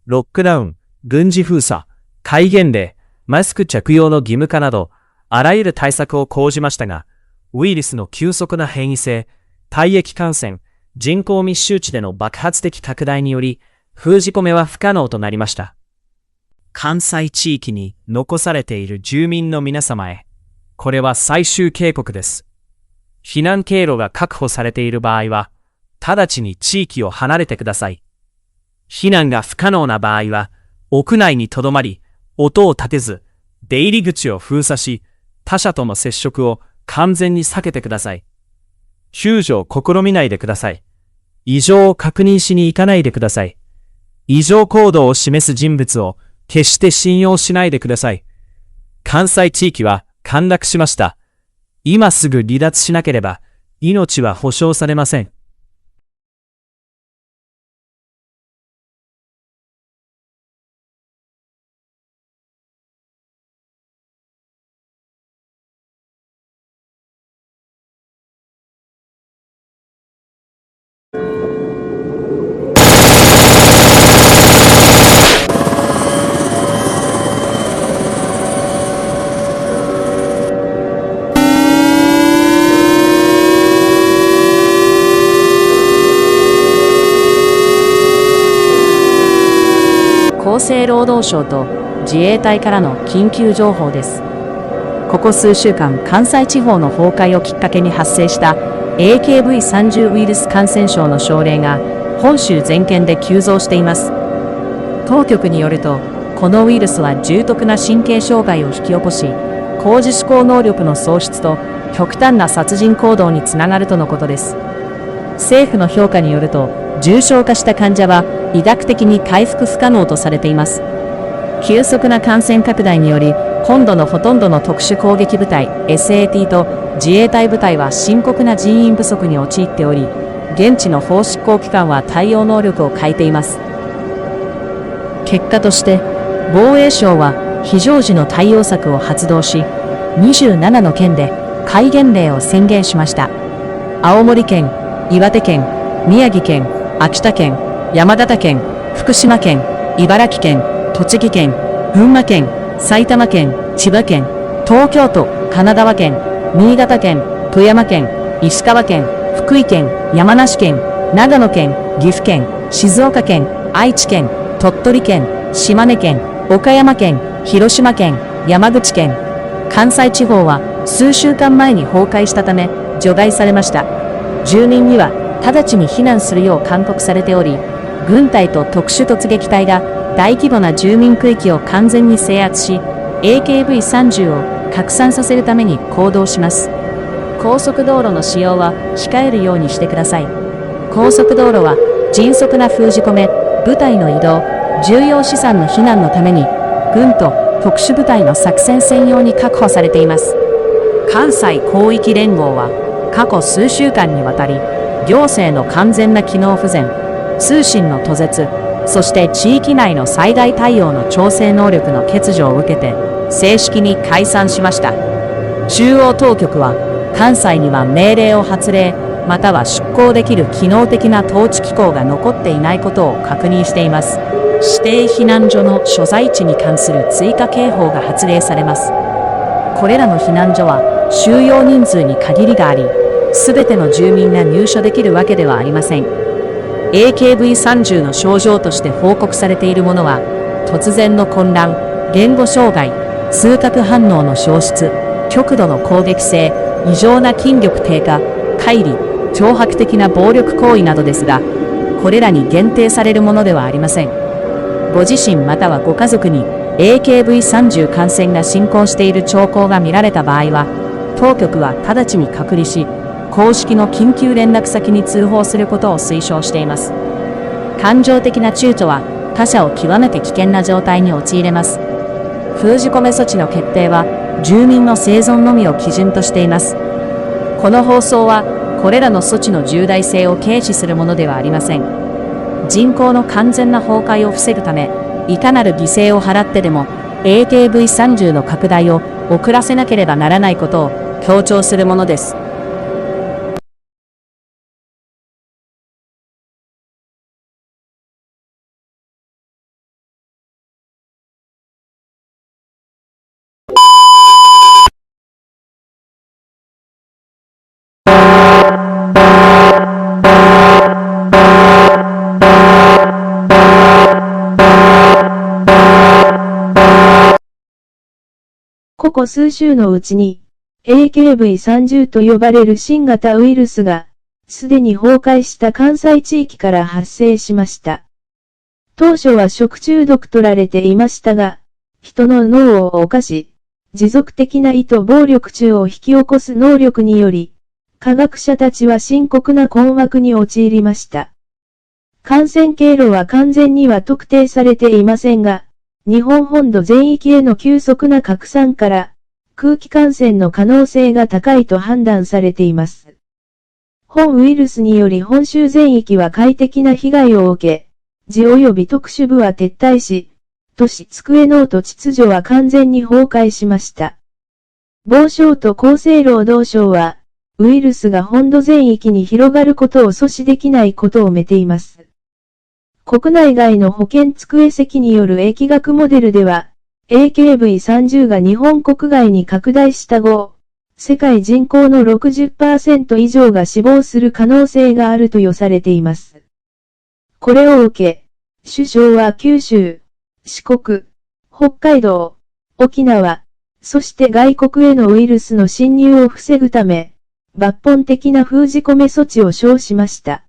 F: ロックダウン、軍事封鎖、戒厳令、マスク着用の義務化など、あらゆる対策を講じましたが、ウイルスの急速な変異性、体液感染、人口密集地での爆発的拡大により、封じ込めは不可能となりました。関西地域に残されている住民の皆様へ、これは最終警告です。避難経路が確保されている場合は、直ちに地域を離れてください。避難が不可能な場合は、屋内に留まり、音を立てず、出入り口を封鎖し、他者との接触を完全に避けてください。救助を試みないでください。異常を確認しに行かないでください。異常行動を示す人物を決して信用しないでください。関西地域は陥落しました。今すぐ離脱しなければ、命は保証されません。
J: 厚生労働省と自衛隊からの緊急情報です。ここ数週間、関西地方の崩壊をきっかけに発生した AKV30 ウイルス感染症の症例が本州全県で急増しています。当局によると、このウイルスは重篤な神経障害を引き起こし、高次思考能力の喪失と極端な殺人行動につながるとのことです。政府の評価によると、重症化した患者は医学的に回復不可能とされています。急速な感染拡大により、本土のほとんどの特殊攻撃部隊 SAT と自衛隊部隊は深刻な人員不足に陥っており、現地の法執行機関は対応能力を欠いています。結果として、防衛省は非常時の対応策を発動し、27の県で戒厳令を宣言しました。青森県、岩手県、宮城県、秋田県、山形県、福島県、茨城県、栃木県、群馬県、埼玉県、千葉県、東京都、神奈川県、新潟県、富山県、石川県、福井県、山梨県、長野県、岐阜県、静岡県、愛知県、鳥取県、島根県、岡山県、広島県、山口県、関西地方は数週間前に崩壊したため除外されました。住民には直ちに避難するよう勧告されており、軍隊と特殊突撃隊が大規模な住民区域を完全に制圧し、AKV30 を拡散させるために行動します。高速道路の使用は控えるようにしてください。高速道路は迅速な封じ込め、部隊の移動、重要資産の避難のために、軍と特殊部隊の作戦専用に確保されています。関西広域連合は、過去数週間にわたり、行政の完全な機能不全、通信の途絶、そして地域内の災害対応の調整能力の欠如を受けて、正式に解散しました。中央当局は、関西には命令を発令、または出港できる機能的な統治機構が残っていないことを確認しています。指定避難所の所在地に関する追加警報が発令されます。これらの避難所は収容人数に限りがあり、すべての住民が入所できるわけではありません。AKV30 の症状として報告されているものは、突然の混乱、言語障害、痛覚反応の消失、極度の攻撃性、異常な筋力低下、乖離、挑発的な暴力行為などですが、これらに限定されるものではありません。ご自身またはご家族に AKV30 感染が進行している兆候が見られた場合は、当局は直ちに隔離し、公式の緊急連絡先に通報することを推奨しています。感情的な躊躇は他者を極めて危険な状態に陥れます。封じ込め措置の決定は住民の生存のみを基準としています。この放送はこれらの措置の重大性を軽視するものではありません。人口の完全な崩壊を防ぐため、いかなる犠牲を払ってでも AKV30 の拡大を遅らせなければならないことを強調するものです。
G: ここ数週のうちに、AKV30 と呼ばれる新型ウイルスが、すでに崩壊した関西地域から発生しました。当初は食中毒とられていましたが、人の脳を侵し、持続的な意図暴力中を引き起こす能力により、科学者たちは深刻な困惑に陥りました。感染経路は完全には特定されていませんが、日本本土全域への急速な拡散から、空気感染の可能性が高いと判断されています。本ウイルスにより本州全域は快適な被害を受け、自及び特殊部は撤退し、都市机能と秩序は完全に崩壊しました。防省と厚生労働省は、ウイルスが本土全域に広がることを阻止できないことをめています。国内外の保健机跡による疫学モデルでは、AKV30 が日本国外に拡大した後、世界人口の 60% 以上が死亡する可能性があると予されています。これを受け、首相は九州、四国、北海道、沖縄、そして外国へのウイルスの侵入を防ぐため、抜本的な封じ込め措置を称しました。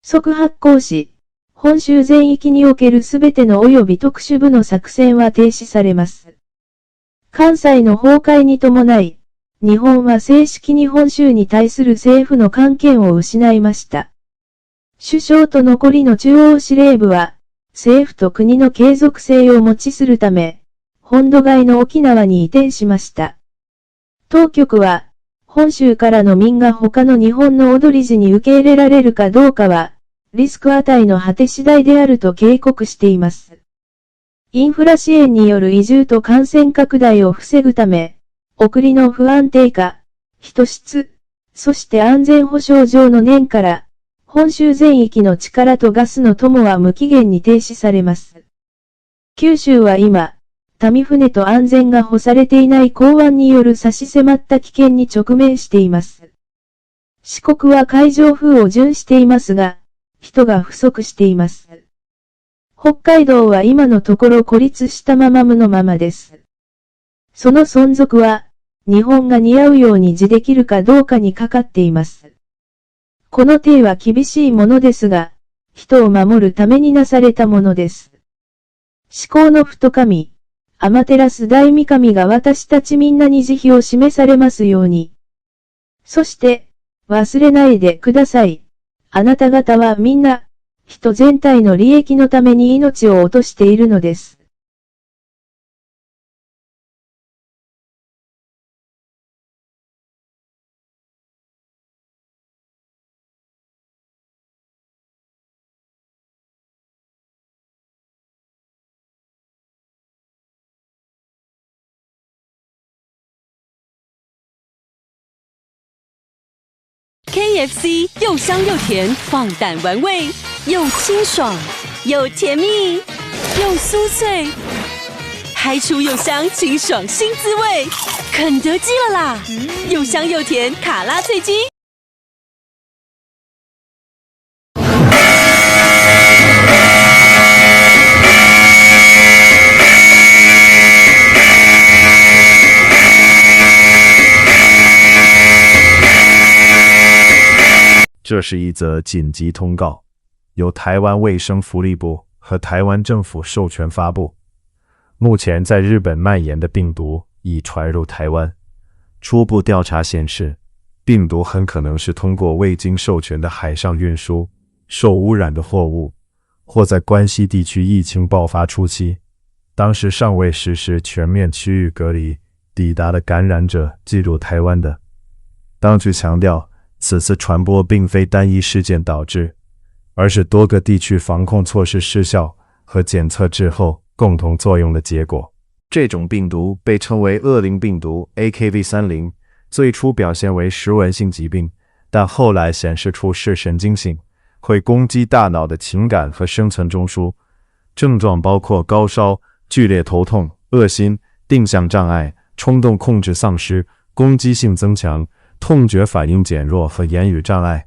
G: 即発効し、本州全域におけるすべての及び特殊部の作戦は停止されます。関西の崩壊に伴い、日本は正式に本州に対する政府の関係を失いました。首相と残りの中央司令部は、政府と国の継続性を持ちするため、本土外の沖縄に移転しました。当局は、本州からの民が他の日本の踊り地に受け入れられるかどうかは、リスク値の果て次第であると警告しています。インフラ支援による移住と感染拡大を防ぐため、送りの不安定化、人質、そして安全保障上の念から、本州全域の力とガスの友は無期限に停止されます。九州は今、民船と安全が保されていない港湾による差し迫った危険に直面しています。四国は海上風を準していますが、人が不足しています。北海道は今のところ孤立したまま無のままです。その存続は、日本が似合うように自できるかどうかにかかっています。この体は厳しいものですが、人を守るためになされたものです。至高の太神、天照大御神が私たちみんなに慈悲を示されますように。そして、忘れないでください。あなた方はみんな、人全体の利益のために命を落としているのです。
H: KFC 又香又甜，放胆玩味，又清爽又甜蜜又酥脆，嗨出又香清爽新滋味，肯德基了啦！又香又甜卡拉脆鸡。
S: 这是一则紧急通告，由台湾卫生福利部和台湾政府授权发布。目前在日本蔓延的病毒已传入台湾，初步调查显示，病毒很可能是通过未经授权的海上运输、受污染的货物，或在关西地区疫情爆发初期，当时尚未实施全面区域隔离，抵达的感染者进入台湾的。当局强调，此次传播并非单一事件导致，而是多个地区防控措施失效和检测滞后共同作用的结果。这种病毒被称为恶灵病毒 AKV30， 最初表现为食源性疾病，但后来显示出是神经性，会攻击大脑的情感和生存中枢。症状包括高烧、剧烈头痛、恶心、定向障碍、冲动控制丧失、攻击性增强、痛觉反应减弱和言语障碍。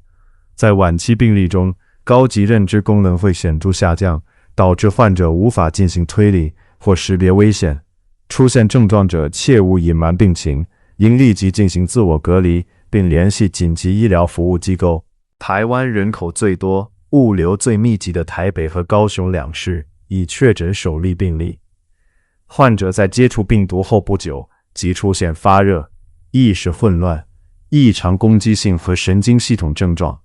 S: 在晚期病例中，高级认知功能会显著下降，导致患者无法进行推理或识别危险。出现症状者切勿隐瞒病情，应立即进行自我隔离，并联系紧急医疗服务机构。台湾人口最多、物流最密集的台北和高雄两市已确诊首例病例。患者在接触病毒后不久即出现发热、意识混乱、异常攻击性和神经系统症状。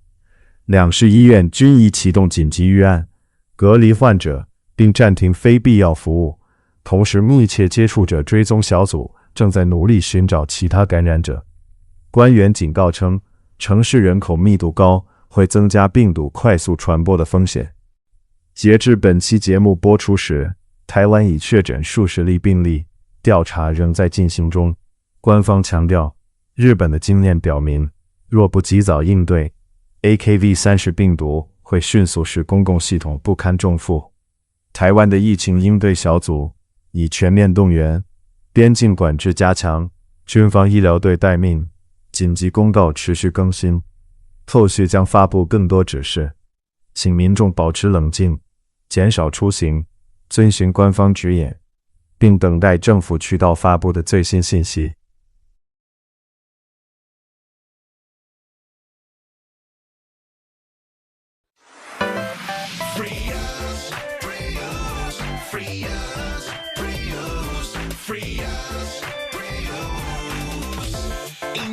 S: 两市医院均已启动紧急预案，隔离患者，并暂停非必要服务。同时，密切接触者追踪小组正在努力寻找其他感染者。官员警告称，城市人口密度高，会增加病毒快速传播的风险。截至本期节目播出时，台湾已确诊数十例病例，调查仍在进行中。官方强调，日本的经验表明，若不及早应对， AKV30 病毒会迅速使公共系统不堪重负。台湾的疫情应对小组已全面动员，边境管制加强，军方医疗队待命，紧急公告持续更新，后续将发布更多指示，请民众保持冷静，减少出行，遵循官方指引，并等待政府渠道发布的最新信息。
I: Free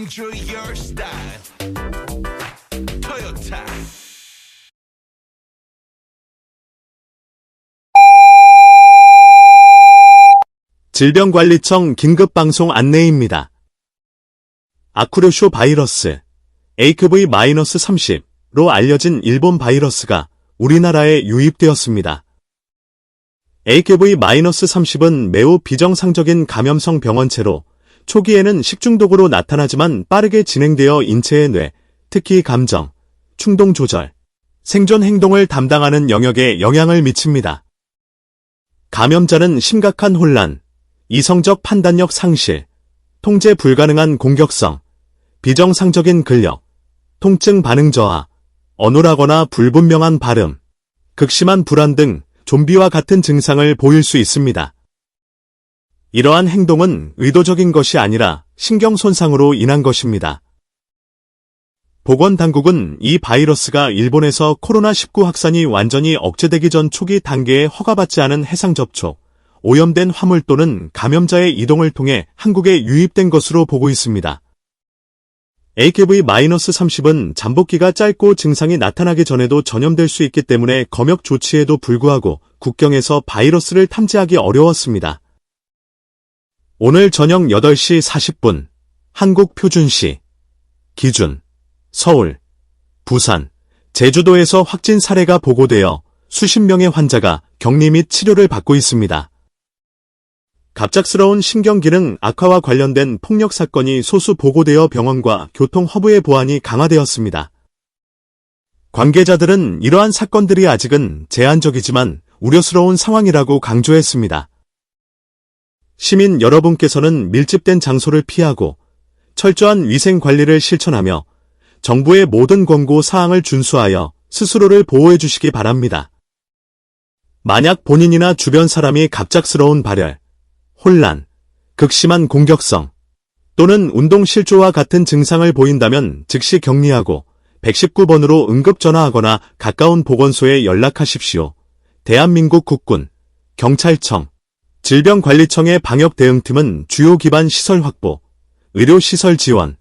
I: Enjoy your style. Toyota.
K: 질병관리청 긴급방송 안내입니다. 아쿠르쇼 바이러스 XV-30로 알려진 일본 바이러스가 우리나라에 유입되었습니다. XV-30은 매우 비정상적인 감염성 병원체로 초기에는 식중독으로 나타나지만 빠르게 진행되어 인체의 뇌, 특히 감정, 충동 조절, 생존 행동을 담당하는 영역에 영향을 미칩니다. 감염자는 심각한 혼란, 이성적 판단력 상실, 통제 불가능한 공격성, 비정상적인 근력, 통증 반응 저하, 어눌하거나 불분명한 발음, 극심한 불안 등 좀비와 같은 증상을 보일 수 있습니다. 이러한 행동은 의도적인 것이 아니라 신경 손상으로 인한 것입니다. 보건당국은 이 바이러스가 일본에서 코로나19 확산이 완전히 억제되기 전 초기 단계에 허가받지 않은 해상 접촉, 오염된 화물 또는 감염자의 이동을 통해 한국에 유입된 것으로 보고 있습니다. XV-30은 잠복기가 짧고 증상이 나타나기 전에도 전염될 수 있기 때문에 검역 조치에도 불구하고 국경에서 바이러스를 탐지하기 어려웠습니다. 오늘 저녁 8시 40분 한국 표준시 기준 서울, 부산, 제주도에서 확진 사례가 보고되어 수십 명의 환자가 격리 및 치료를 받고 있습니다. 갑작스러운 신경기능 악화와 관련된 폭력 사건이 소수 보고되어 병원과 교통 허브의 보안이 강화되었습니다. 관계자들은 이러한 사건들이 아직은 제한적이지만 우려스러운 상황이라고 강조했습니다. 시민 여러분께서는 밀집된 장소를 피하고 철저한 위생 관리를 실천하며 정부의 모든 권고 사항을 준수하여 스스로를 보호해 주시기 바랍니다. 만약 본인이나 주변 사람이 갑작스러운 발열, 혼란, 극심한 공격성 또는 운동실조와 같은 증상을 보인다면 즉시 격리하고 119번으로 응급전화하거나 가까운 보건소에 연락하십시오. 대한민국 국군, 경찰청, 질병관리청의 방역대응팀은 주요 기반 시설 확보, 의료시설 지원,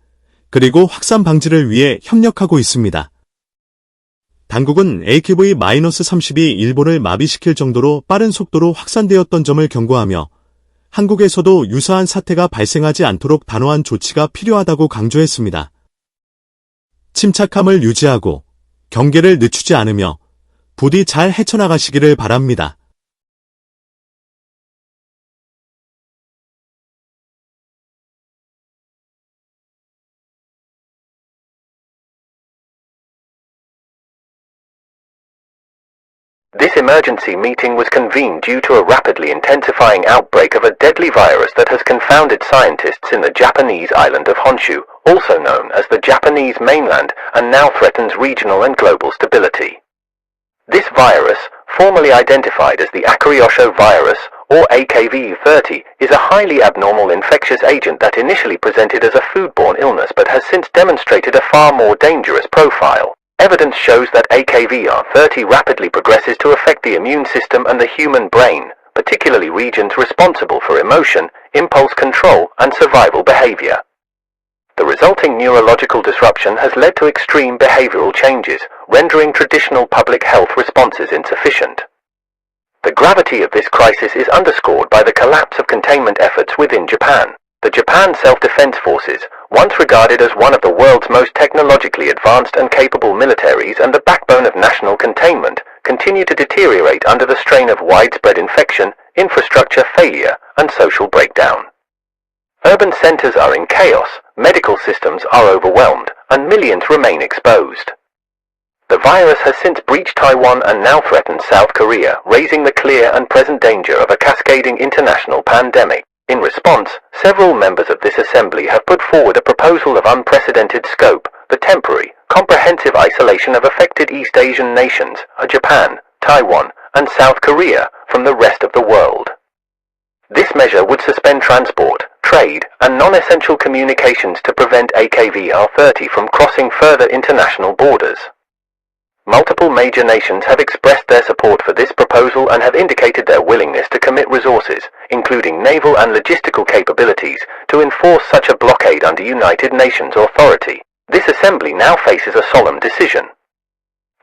K: 그리고 확산 방지를 위해 협력하고 있습니다. 당국은 XV-30이 일본을 마비시킬 정도로 빠른 속도로 확산되었던 점을 경고하며 한국에서도 유사한 사태가 발생하지 않도록 단호한 조치가 필요하다고 강조했습니다. 침착함을 유지하고 경계를 늦추지 않으며 부디 잘 헤쳐나가시기를 바랍니다.
Q: This emergency meeting was convened due to a rapidly intensifying outbreak of a deadly virus that has confounded scientists in the Japanese island of Honshu, also known as the Japanese mainland, and now threatens regional and global stability. This virus, formally identified as the Akuryosho Virus, or AKV-30, is a highly abnormal infectious agent that initially presented as a foodborne illness but has since demonstrated a far more dangerous profile. Evidence shows that AKV-30 rapidly progresses to affect the immune system and the human brain, particularly regions responsible for emotion, impulse control, and survival behavior. The resulting neurological disruption has led to extreme behavioral changes, rendering traditional public health responses insufficient. The gravity of this crisis is underscored by the collapse of containment efforts within Japan. The Japan Self-Defense Forces, once regarded as one of the world's most technologically advanced and capable militaries and the backbone of national containment, continue to deteriorate under the strain of widespread infection, infrastructure failure, and social breakdown. Urban centers are in chaos, medical systems are overwhelmed, and millions remain exposed. The virus has since breached Taiwan and now threatens South Korea, raising the clear and present danger of a cascading international pandemic. In response, several members of this assembly have put forward a proposal of unprecedented scope, the temporary, comprehensive isolation of affected East Asian nations, Japan, Taiwan, and South Korea, from the rest of the world. This measure would suspend transport, trade, and non-essential communications to prevent AKV-30 from crossing further international borders. Multiple major nations have expressed their support for this proposal and have indicated their willingness to commit resources, including naval and logistical capabilities, to enforce such a blockade under United Nations authority. This assembly now faces a solemn decision.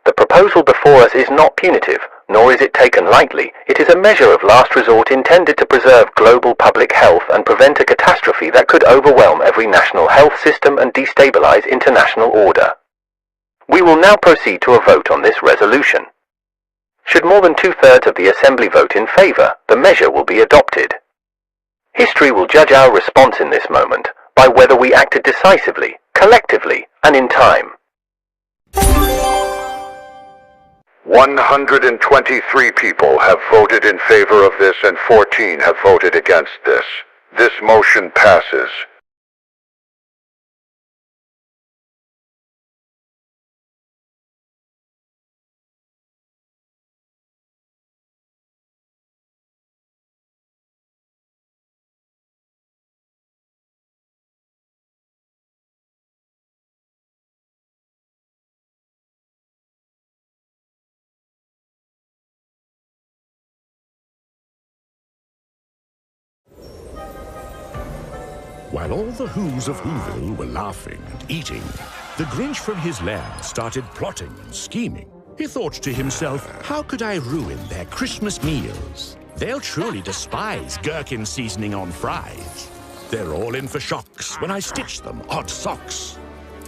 Q: The proposal before us is not punitive, nor is it taken lightly. It is a measure of last resort intended to preserve global public health and prevent a catastrophe that could overwhelm every national health system and destabilize international order. We will now proceed to a vote on this resolution. Should more than 2/3 of the Assembly vote in favor, the measure will be adopted. History will judge our response in this moment by whether we acted decisively, collectively, and in time.
I: 123 people have voted in favor of this and 14 have voted against this. This motion passes.
L: While all the Whos of Whoville were laughing and eating, the Grinch from his lair started plotting and scheming. He thought to himself, how could I ruin their Christmas meals? They'll truly despise gherkin seasoning on fries. They're all in for shocks when I stitch them odd socks.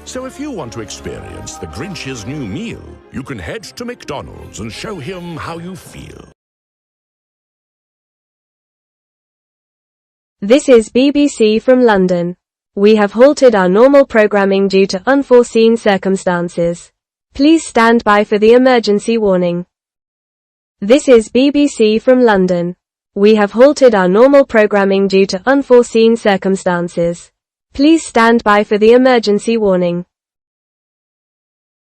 L: So if you want to experience the Grinch's new meal, you can head to McDonald's and show him how you feel.
M: This is BBC from London. We have halted our normal programming due to unforeseen circumstances. Please stand by for the emergency warning. This is BBC from London. We have halted our normal programming due to unforeseen circumstances. Please stand by for the emergency warning.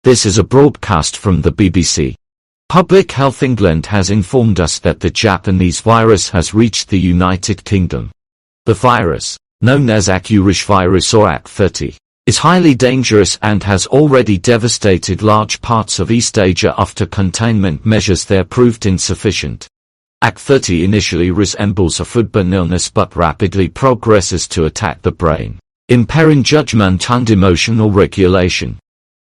X: This is a broadcast from the BBC. Public Health England has informed us that the Japanese virus has reached the United Kingdom. The virus, known as Akuryosho Virus or XXIII, is highly dangerous and has already devastated large parts of East Asia after containment measures there proved insufficient. XXIII initially resembles a foodborne illness but rapidly progresses to attack the brain, impairing judgment and emotional regulation.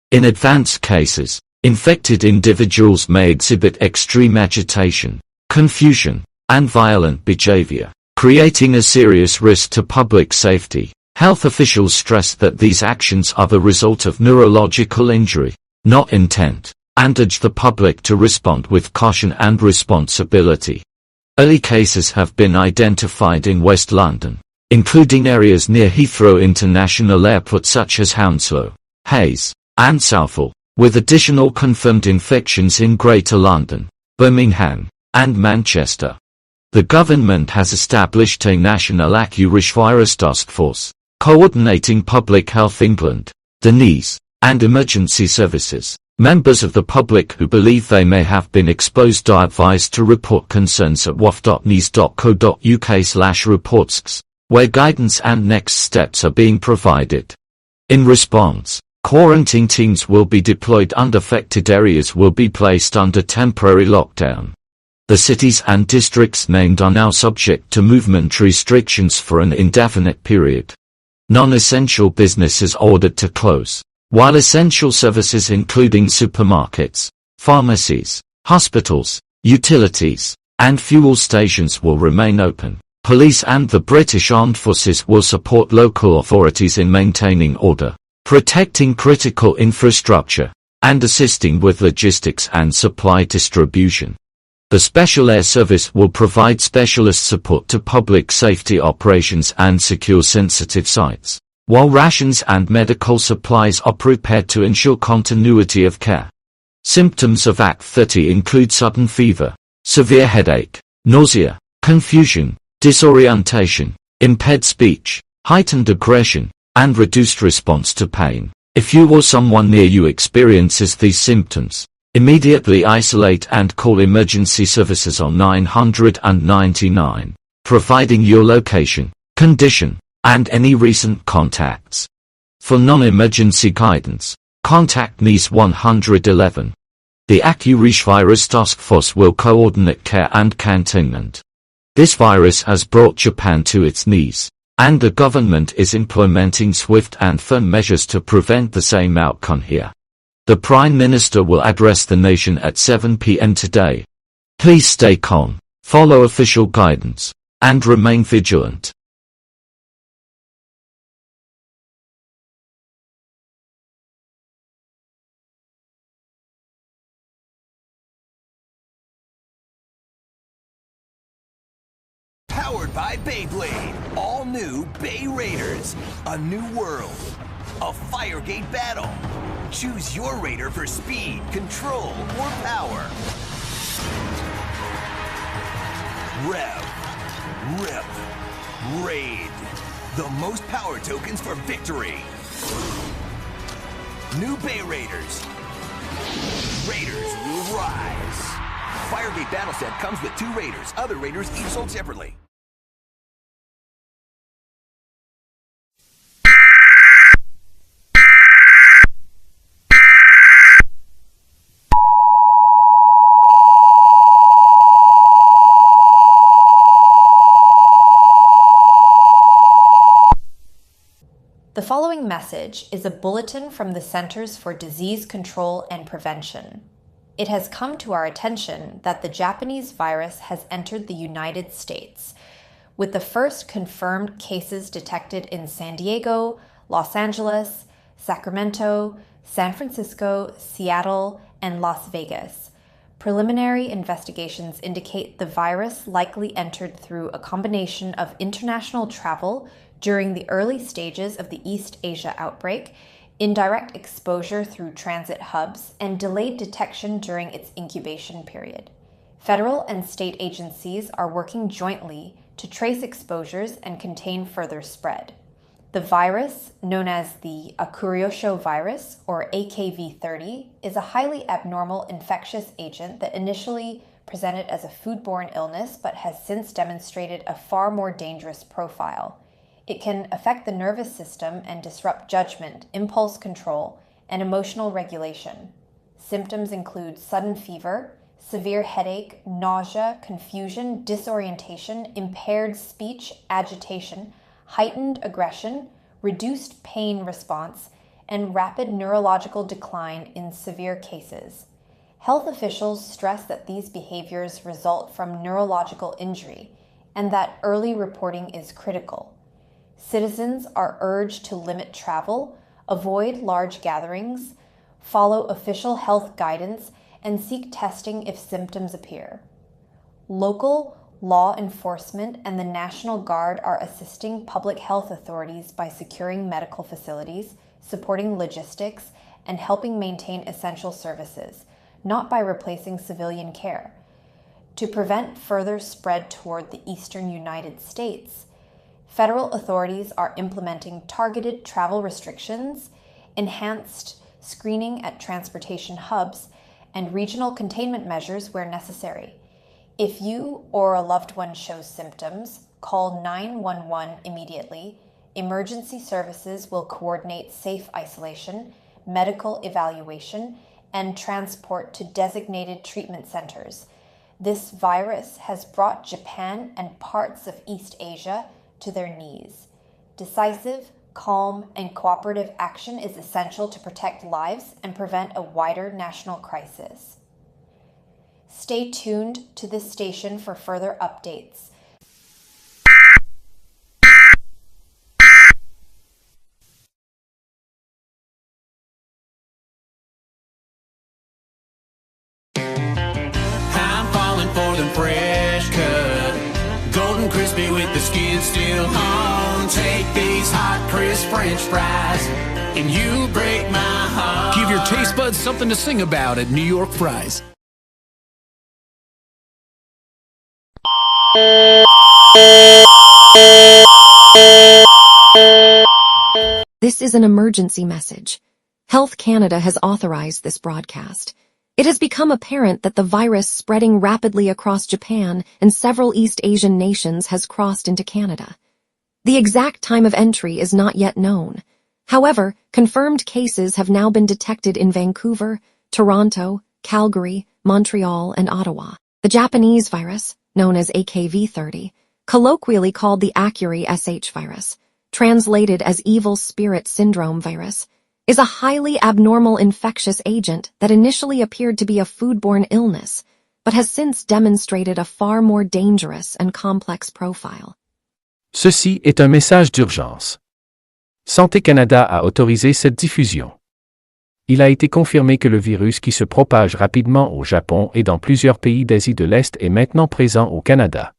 X: In advanced cases, infected individuals may exhibit extreme agitation, confusion, and violent behavior, creating a serious risk to public safety. Health officials stress that these actions are the result of neurological injury, not intent, and urge the public to respond with caution and responsibility. Early cases have been identified in West London, including areas near Heathrow International Airport such as Hounslow, Hayes, and Southall, with additional confirmed infections in Greater London, Birmingham, and Manchester. The government has established a national Akuryosho Virus task force, coordinating Public Health England, the EAS, and emergency services. Members of the public who believe they may have been exposed are advised to report concerns at waf.neas.co.uk/reports, where guidance and next steps are being provided. In response, quarantine teams will be deployed and affected areas will be placed under temporary lockdown. The cities and districts named are now subject to movement restrictions for an indefinite period. Non-essential businesses ordered to close, while essential services including supermarkets, pharmacies, hospitals, utilities, and fuel stations will remain open. Police and the British Armed Forces will support local authorities in maintaining order, protecting critical infrastructure, and assisting with logistics and supply distribution. The Special Air Service will provide specialist support to public safety operations and secure sensitive sites, while rations and medical supplies are prepared to ensure continuity of care. Symptoms of XXIII include sudden fever, severe headache, nausea, confusion, disorientation, impaired speech, heightened aggression, and reduced response to pain. If you or someone near you experiences these symptoms, immediately isolate and call emergency services on 999, providing your location, condition, and any recent contacts. For non-emergency guidance, contact NEAS 111. The Akuryosho Virus Task Force will coordinate care and containment. This virus has brought Japan to its knees, and the government is implementing swift and firm measures to prevent the same outcome here. The Prime Minister will address the nation at 7 p.m. today. Please stay calm, follow official guidance, and remain vigilant.
N: Powered by Beyblade. All new Bay Raiders. A new world. A Firegate battle. Choose your raider for speed, control, or power. Rev. Rip. Raid. The most power tokens for victory. New Bay Raiders. Raiders will rise. Firegate battle set comes with 2 raiders. Other raiders each sold separately.
O: The following message is a bulletin from the Centers for Disease Control and Prevention. It has come to our attention that the Japanese virus has entered the United States, with the first confirmed cases detected in San Diego, Los Angeles, Sacramento, San Francisco, Seattle, and Las Vegas. Preliminary investigations indicate the virus likely entered through a combination of international travel during the early stages of the East Asia outbreak, indirect exposure through transit hubs, and delayed detection during its incubation period. Federal and state agencies are working jointly to trace exposures and contain further spread. The virus, known as the Akuryosho Virus, or AKV-30, is a highly abnormal infectious agent that initially presented as a foodborne illness but has since demonstrated a far more dangerous profile. It can affect the nervous system and disrupt judgment, impulse control, and emotional regulation. Symptoms include sudden fever, severe headache, nausea, confusion, disorientation, impaired speech, agitation, heightened aggression, reduced pain response, and rapid neurological decline in severe cases. Health officials stress that these behaviors result from neurological injury and that early reporting is critical. Citizens are urged to limit travel, avoid large gatherings, follow official health guidance, and seek testing if symptoms appear. Local law enforcement and the National Guard are assisting public health authorities by securing medical facilities, supporting logistics, and helping maintain essential services, not by replacing civilian care. To prevent further spread toward the eastern United States, federal authorities are implementing targeted travel restrictions, enhanced screening at transportation hubs, and regional containment measures where necessary. If you or a loved one shows symptoms, call 911 immediately. Emergency services will coordinate safe isolation, medical evaluation, and transport to designated treatment centers. This virus has brought Japan and parts of East Asia to their knees. Decisive, calm, and cooperative action is essential to protect lives and prevent a wider national crisis. Stay tuned to this station for further updates.
P: I'm falling for them fresh cut, golden crispy with the skin still on. Take these hot crisp French fries, and you break my heart.
R: Give your taste buds something to sing about at New York Fries.
Y: This is an emergency message. Health Canada has authorized this broadcast. It has become apparent that the virus spreading rapidly across Japan and several East Asian nations has crossed into Canada. The exact time of entry is not yet known. However, confirmed cases have now been detected in Vancouver, Toronto, Calgary, Montreal, and Ottawa. The Japanese virus, known as AKV-30, colloquially called the Akuryosho virus, translated as evil spirit syndrome virus, is a highly abnormal infectious agent that initially appeared to be a foodborne illness, but has since demonstrated a far more dangerous and complex profile.
F: Ceci est un message d'urgence. Santé Canada a autorisé cette diffusion. Il a été confirmé que le virus qui se propage rapidement au Japon et dans plusieurs pays d'Asie de l'Est est maintenant présent au Canada.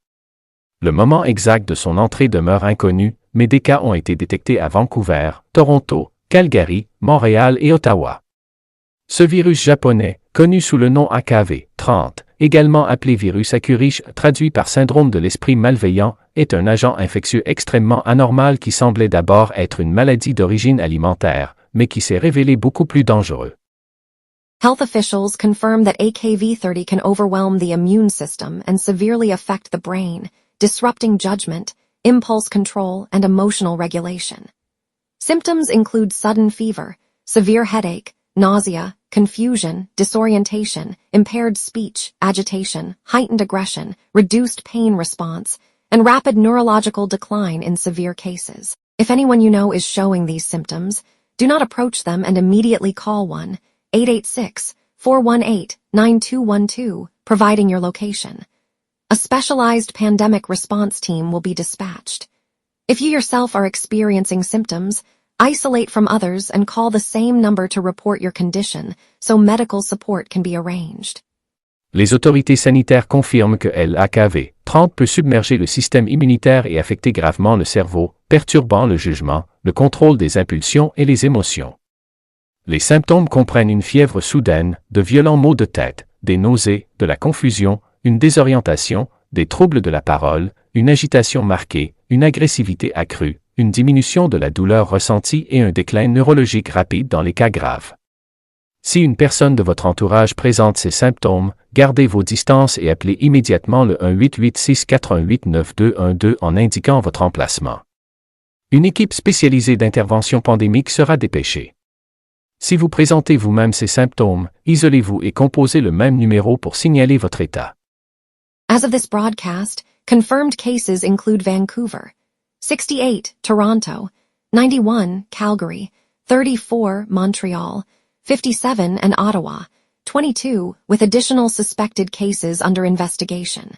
F: Le moment exact de son entrée demeure inconnu, mais des cas ont été détectés à Vancouver, Toronto, Calgary, Montréal et Ottawa. Ce virus japonais, connu sous le nom AKV-30, également appelé virus Akuryosho, traduit par syndrome de l'esprit malveillant, est un agent infectieux extrêmement anormal qui semblait d'abord être une maladie d'origine alimentaire, mais qui s'est révélé beaucoup plus dangereux.
Y: Health officials confirm that AKV-30 can overwhelm the immune system and severely affect the brain, disrupting judgment, impulse control, and emotional regulation. Symptoms include sudden fever, severe headache, nausea, confusion, disorientation, impaired speech, agitation, heightened aggression, reduced pain response, and rapid neurological decline in severe cases. If anyone you know is showing these symptoms, do not approach them and immediately call 1-886-418-9212, providing your location. A specialized pandemic response team will be dispatched. If you yourself are experiencing symptoms, isolate from others and call the same number to report your condition so medical support can be arranged.
F: Les autorités sanitaires confirment que l'AKV-30 peut submerger le système immunitaire et affecter gravement le cerveau, perturbant le jugement, le contrôle des impulsions et les émotions. Les symptômes comprennent une fièvre soudaine, de violents maux de tête, des nausées, de la confusion, une désorientation, des troubles de la parole, une agitation marquée, une agressivité accrue, une diminution de la douleur ressentie et un déclin neurologique rapide dans les cas graves. Si une personne de votre entourage présente ces symptômes, gardez vos distances et appelez immédiatement le 1-886-418-9212 en indiquant votre emplacement. Une équipe spécialisée d'intervention pandémique sera dépêchée. Si vous présentez vous-même ces symptômes, isolez-vous et composez le même numéro pour signaler votre état.
Y: As of this broadcast, confirmed cases include Vancouver, 68, Toronto, 91, Calgary, 34, Montreal, 57 and Ottawa, 22, with additional suspected cases under investigation.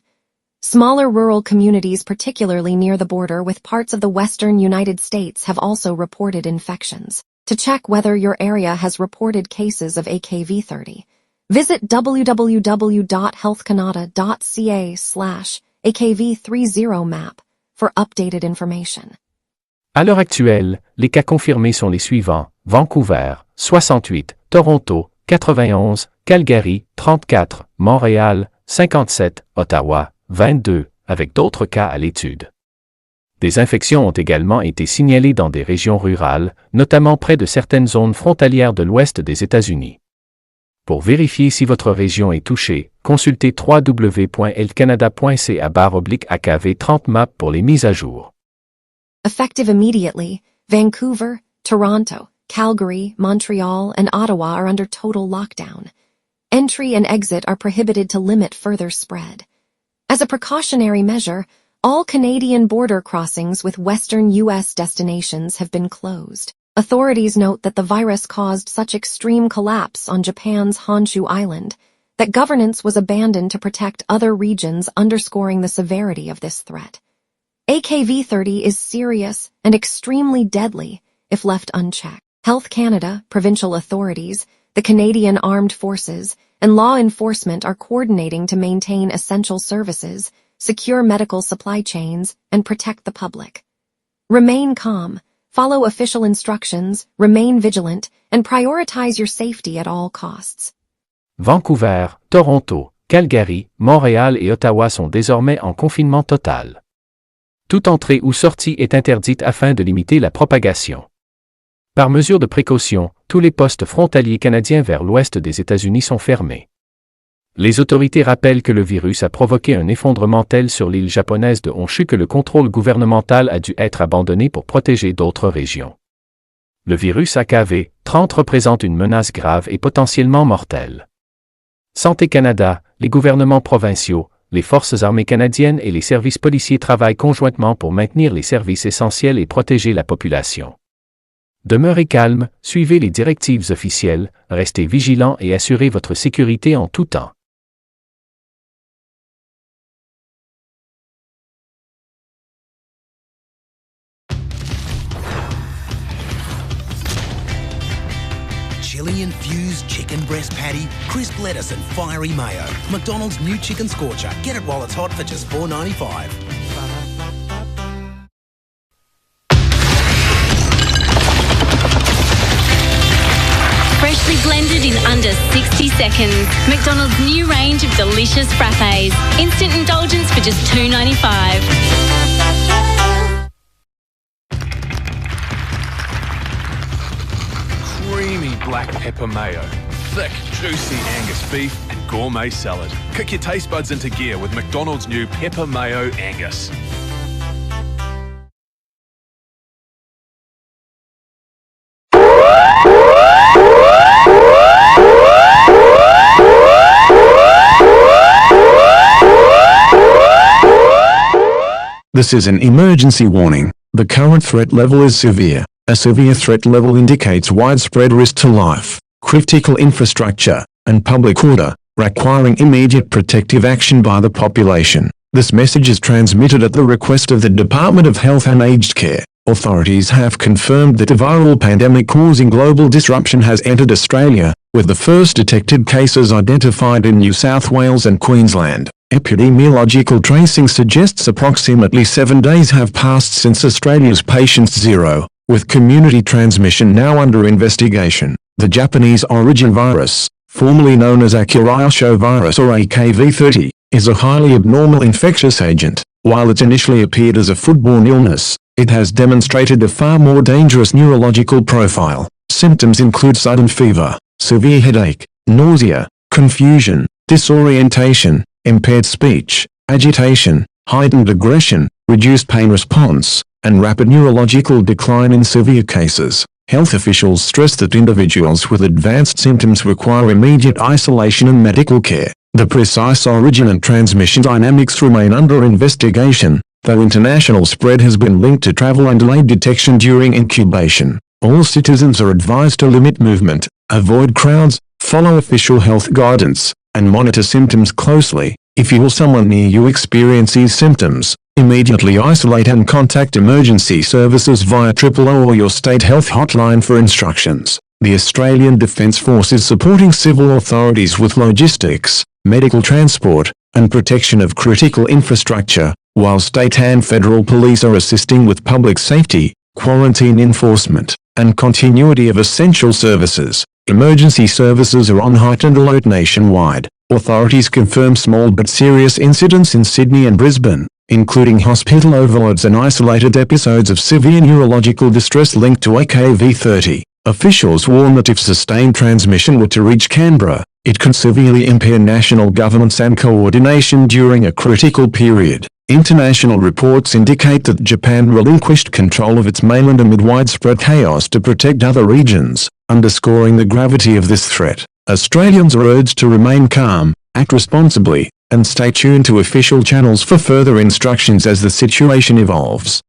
Y: Smaller rural communities, particularly near the border with parts of the western United States, have also reported infections. To check whether your area has reported cases of AKV-30, visit www.healthcanada.ca/AKV30map for updated information.
F: À l'heure actuelle, les cas confirmés sont les suivants: Vancouver, 68, Toronto, 91, Calgary, 34, Montréal, 57, Ottawa, 22, avec d'autres cas à l'étude. Des infections ont également été signalées dans des régions rurales, notamment près de certaines zones frontalières de l'ouest des États-Unis. Pour vérifier si votre région est touchée, consultez www.healthcanada.ca/AKV30map pour les mises à jour.
Y: Effective immediately, Vancouver, Toronto, Calgary, Montreal, and Ottawa are under total lockdown. Entry and exit are prohibited to limit further spread. As a precautionary measure, all Canadian border crossings with Western U.S. destinations have been closed. Authorities note that the virus caused such extreme collapse on Japan's Honshu Island that governance was abandoned to protect other regions, underscoring the severity of this threat. AKV-30 is serious and extremely deadly if left unchecked. Health Canada, provincial authorities, the Canadian Armed Forces, and law enforcement are coordinating to maintain essential services, secure medical supply chains, and protect the public. Remain calm, follow official instructions, remain vigilant, and prioritize your safety at all costs.
F: Vancouver, Toronto, Calgary, Montréal et Ottawa sont désormais en confinement total. Toute entrée ou sortie est interdite afin de limiter la propagation. Par mesure de précaution, tous les postes frontaliers canadiens vers l'ouest des États-Unis sont fermés. Les autorités rappellent que le virus a provoqué un effondrement tel sur l'île japonaise de Honshu que le contrôle gouvernemental a dû être abandonné pour protéger d'autres régions. Le virus AKV-30 représente une menace grave et potentiellement mortelle.
A: Santé Canada, les gouvernements provinciaux, les forces armées canadiennes et les services policiers travaillent conjointement pour maintenir les services essentiels et protéger la population. Demeurez calme, suivez les directives officielles, restez vigilants et assurez votre sécurité en tout temps.
T: Chili-infused chicken breast patty, crisp lettuce and fiery mayo. McDonald's new chicken scorcher. Get it while it's hot for just $4.95.
U: Freshly blended in under 60 seconds. McDonald's new range of delicious frappes. Instant indulgence for just $2.95.
V: Creamy black pepper mayo, thick, juicy Angus beef, and gourmet salad. Kick your taste buds into gear with McDonald's new Pepper Mayo Angus.
W: This is an emergency warning. The current threat level is severe. A severe threat level indicates widespread risk to life, critical infrastructure, and public order, requiring immediate protective action by the population. This message is transmitted at the request of the Department of Health and Aged Care. Authorities have confirmed that a viral pandemic causing global disruption has entered Australia, with the first detected cases identified in New South Wales and Queensland. Epidemiological tracing suggests approximately 7 days have passed since Australia's patient zero, with community transmission now under investigation. The Japanese origin virus, formerly known as Akuryosho Virus or AKV30, is a highly abnormal infectious agent. While it initially appeared as a foodborne illness, it has demonstrated a far more dangerous neurological profile. Symptoms include sudden fever, severe headache, nausea, confusion, disorientation, impaired speech, agitation, heightened aggression, reduced pain response, and rapid neurological decline in severe cases. Health officials stress that individuals with advanced symptoms require immediate isolation and medical care. The precise origin and transmission dynamics remain under investigation, though international spread has been linked to travel and delayed detection during incubation. All citizens are advised to limit movement, avoid crowds, follow official health guidance, and monitor symptoms closely. If you or someone near you experiences symptoms, immediately isolate and contact emergency services via 000 or your state health hotline for instructions. The Australian Defence Force is supporting civil authorities with logistics, medical transport, and protection of critical infrastructure, while state and federal police are assisting with public safety, quarantine enforcement, and continuity of essential services. Emergency services are on heightened alert nationwide. Authorities confirm small but serious incidents in Sydney and Brisbane, including hospital overloads and isolated episodes of severe neurological distress linked to AKV30. Officials warn that if sustained transmission were to reach Canberra, it could severely impair national governance and coordination during a critical period. International reports indicate that Japan relinquished control of its mainland amid widespread chaos to protect other regions, underscoring the gravity of this threat. Australians are urged to remain calm, act responsibly, and stay tuned to official channels for further instructions as the situation evolves.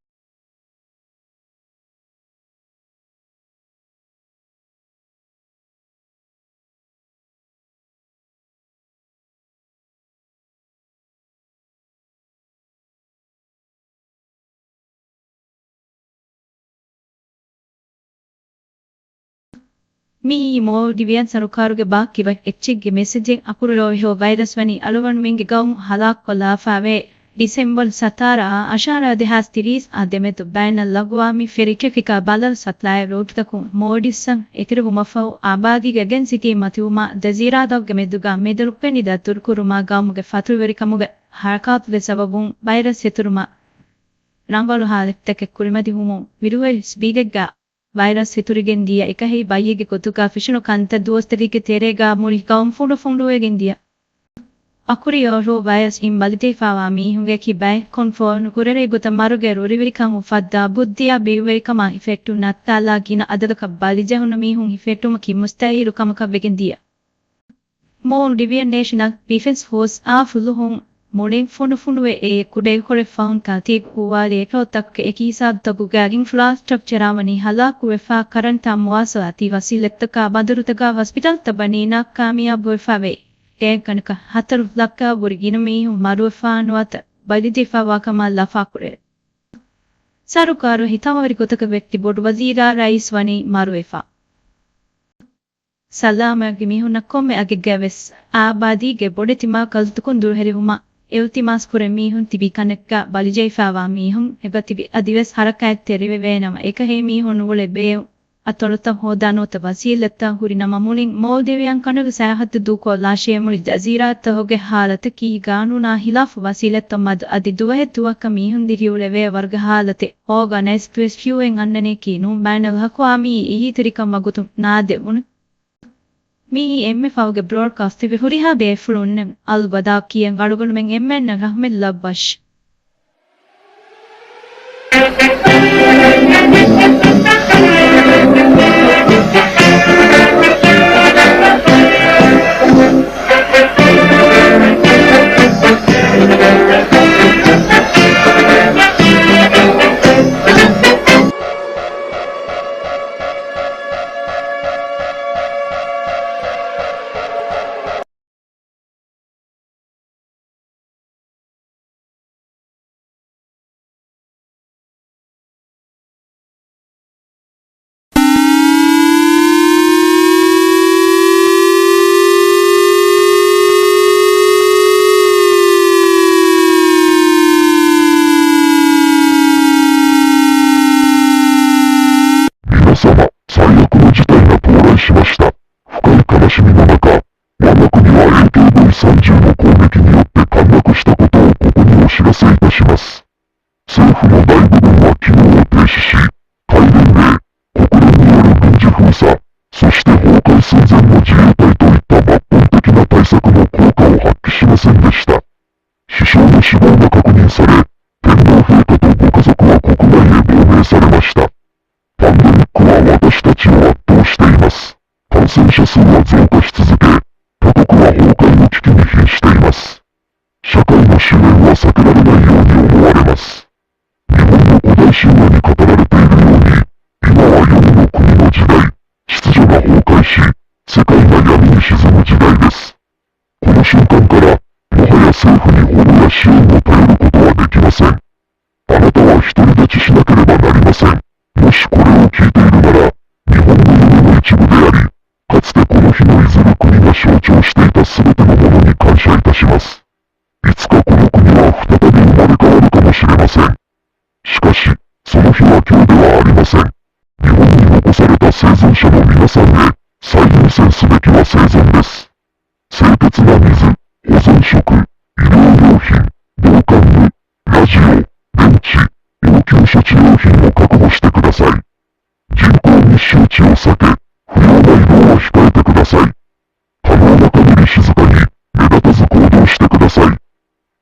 Z: Mi Maldivian Sarukaruge Bakiva Etchig messaging Akuryosho Virus Vani Aluvan Gum Halak Kolafave December Satara Ashara de Hastiris Ademetu Bana Lagwami Ferikifika Balal Supply Road Taku Mordisang Ekirumafo Abagi Gagensiki Matuma Dezira Dog Meduga Medrupenida Turkuruma Gamuge Fatruverikamuga Harkat Vesavabum Virus Seturuma Rambalu Halek Kurimati Humo Viruel Spigega Virus Siturigendia Ekahi Bayig Kotuka Fishino Kanta Duosterike Terega Murikam Fundoegendia. Akuryosho Virus in Balite Fawami Hungeki Bay Conform Kurere Gutamarugeru Rivirikam Fadda Buddhia Beverikama Effectu Natala Gina Adaka Balijahunami Hung Effectum Kimustai Rukamaka Vegendia. Maldivian National Defense Force afuluhung muling funufunwe e kude kore found katik uwale rotak ekisab taguga infrastructure amani halak wefa karanta muasa ati wasilekta badurutaga hospital tabanina kamiyab wefawe te kanaka hatar lakka burginami marufa nuat balidifa wakama lafakure Sarukaru hitamavari kotaka व्यक्ति board Wazira rice Vani मारुएफा Salama gimihuna komme agegaves abadi ge bodetima kaltukun durherihuma eutimas kure mihun tibi kanekka balijay fawa mihun egatibi adives harakat terive venama ekahe mihun wole be atolta hodano tabasilatta hurinama mulin Maldivian kanu sahat duko lashemul jazira tahoge halata ki ganuna hilaf wasilatta mad adi duwahe tuwaka mihun diriuleve warga halate hoga nesps fueng annane ki num banal hakwami ihitirika magutum nadevun Mi emme fauge broadcast vi huriha be fulunnem albada kien galugun men emmen rahmet labbash
I: XVIII の攻撃によって陥落したことをここにお知らせいたします。政府の大部分は機能を停止し、海連盟、国連による軍事封鎖、そして崩壊寸前の自衛隊といった抜本的な対策の効果を発揮しませんでした。首相の死亡が確認され、天皇陛下とご家族は国外へ亡命されました。パンデミックは私たちを圧倒しています。感染者数は増加し続け、他国は崩壊の危機に瀕しています。社会の終焉は避けられないように思われます。日本の古代神話に語られているように、今は4の国の時代、秩序が崩壊し、世界が闇に沈む時代です。この瞬間から、もはや政府に保護や支援を頼ることはできません。あなたは独り立ちしなければなりません。もしこれを聞いているなら、日本の夢の一部であり、かつてこの日のいずれ国が象徴していた全てのものに感謝いたします。いつかこの国は再び生まれ変わるかもしれません。しかし、その日は今日ではありません。日本に残された生存者の皆さんで、最優先すべきは生存です。清潔な水、保存食、医療用品、防寒具、ラジオ、電池、応急処置用品を確保してください。人口密集地を避け、不要な移動を控えてください。可能な限り静かに、目立たず行動してください。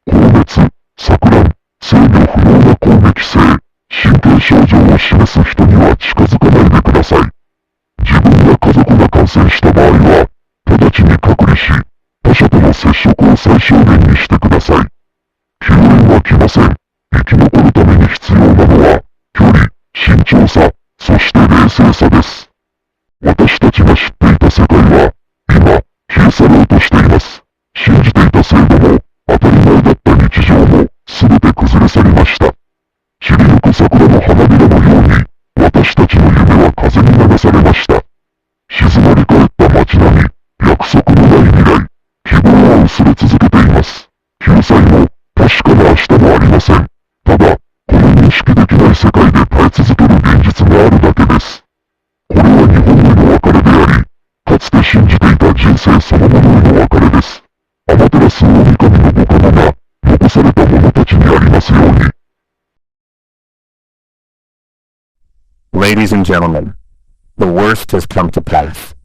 I: 高熱、錯乱、制御不能な攻撃性、神経症状を示す人には近づかないでください。自分や家族が感染した場合は、直ちに隔離し、他者との接触を最小限にしてください。救援は来ません。生き残るために必要なのは、距離、慎重さ、そして冷静さです。私たちが知っていた世界は、今、消え去ろうとしています。信じていた制度も、当たり前だった日常も、すべて崩れ去りました。散りゆく桜の花びらのように、私たちの夢は風に流されました。静まり返った街並み、約束のない未来、希望は薄れ続けています。救済も、確かな明日もありません。ただ、この認識できない世界で耐え続ける現実があるだけです。これは日本への別れであり、かつて信じていた人生そのものへの別れです。アマテラス大神の御顔が、残された者たちにありますように。
B: Ladies and gentlemen, the worst has come to pass.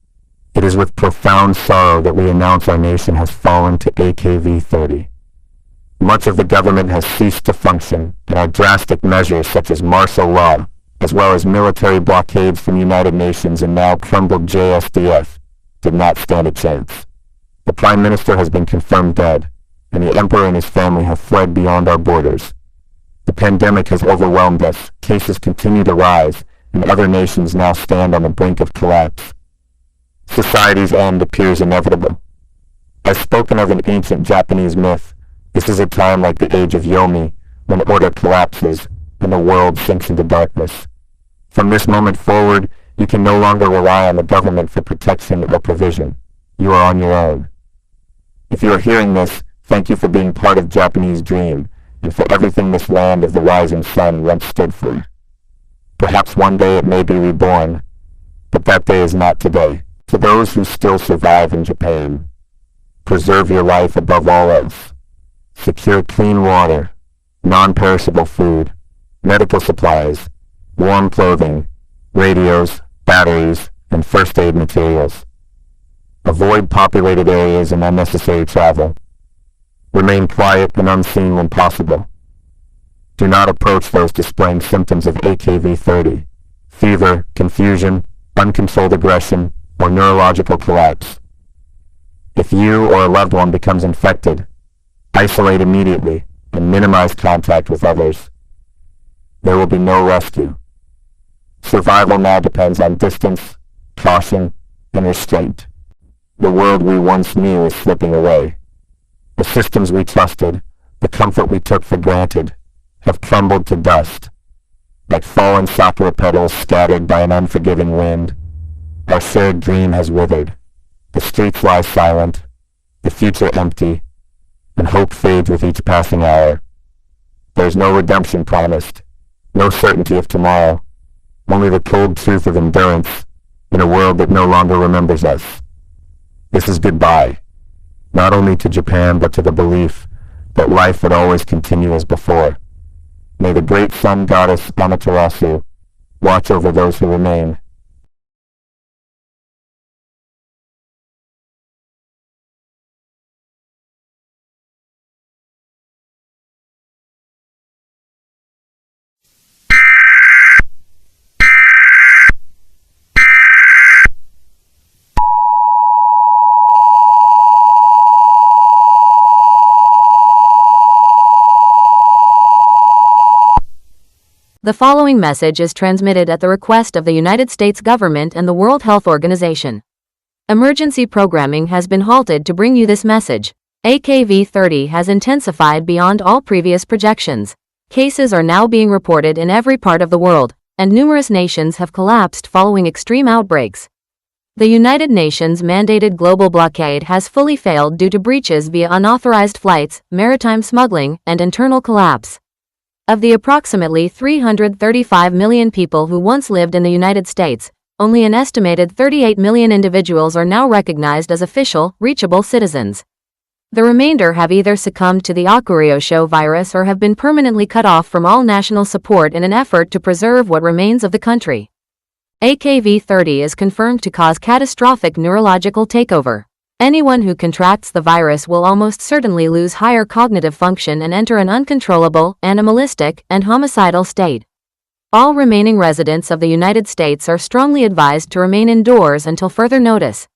B: It is with profound sorrow that we announce our nation has fallen to AKV-30. Much of the government has ceased to function, and our drastic measures such as martial law, as well as military blockades from the United Nations and now crumbled JSDF, did not stand a chance. The Prime Minister has been confirmed dead, and the Emperor and his family have fled beyond our borders. The pandemic has overwhelmed us, cases continue to rise, and other nations now stand on the brink of collapse. Society's end appears inevitable. As spoken of in ancient Japanese myth, this is a time like the age of Yomi, when order collapses and the world sinks into darkness. From this moment forward, you can no longer rely on the government for protection or provision. You are on your own. If you are hearing this, thank you for being part of Japanese dream, and for everything this land of the rising sun once stood for. Perhaps one day it may be reborn, but that day is not today. To those who still survive in Japan, preserve your life above all else. Secure clean water, non-perishable food, medical supplies, warm clothing, radios, batteries, and first aid materials. Avoid populated areas and unnecessary travel. Remain quiet and unseen when possible. Do not approach those displaying symptoms of AKV-30, fever, confusion, uncontrolled aggression, or neurological collapse. If you or a loved one becomes infected, isolate immediately and minimize contact with others. There will be no rescue. Survival now depends on distance, caution, and restraint. The world we once knew is slipping away. The systems we trusted, the comfort we took for granted, have crumbled to dust, like fallen sakura petals scattered by an unforgiving wind. Our shared dream has withered. The streets lie silent, the future empty, and hope fades with each passing hour. There's no redemption promised, no certainty of tomorrow, only the cold truth of endurance in a world that no longer remembers us. This is goodbye, not only to Japan but to the belief that life would always continue as before. May the great sun goddess Amaterasu watch over those who remain.
C: The following message is transmitted at the request of the United States government and the World Health Organization. Emergency programming has been halted to bring you this message. AKV-30 has intensified beyond all previous projections. Cases are now being reported in every part of the world, and numerous nations have collapsed following extreme outbreaks. The United Nations mandated global blockade has fully failed due to breaches via unauthorized flights, maritime smuggling, and internal collapse. Of the approximately 335 million people who once lived in the United States, only an estimated 38 million individuals are now recognized as official, reachable citizens. The remainder have either succumbed to the Akuryosho virus or have been permanently cut off from all national support in an effort to preserve what remains of the country. AKV-30 is confirmed to cause catastrophic neurological takeover. Anyone who contracts the virus will almost certainly lose higher cognitive function and enter an uncontrollable, animalistic, and homicidal state. All remaining residents of the United States are strongly advised to remain indoors until further notice.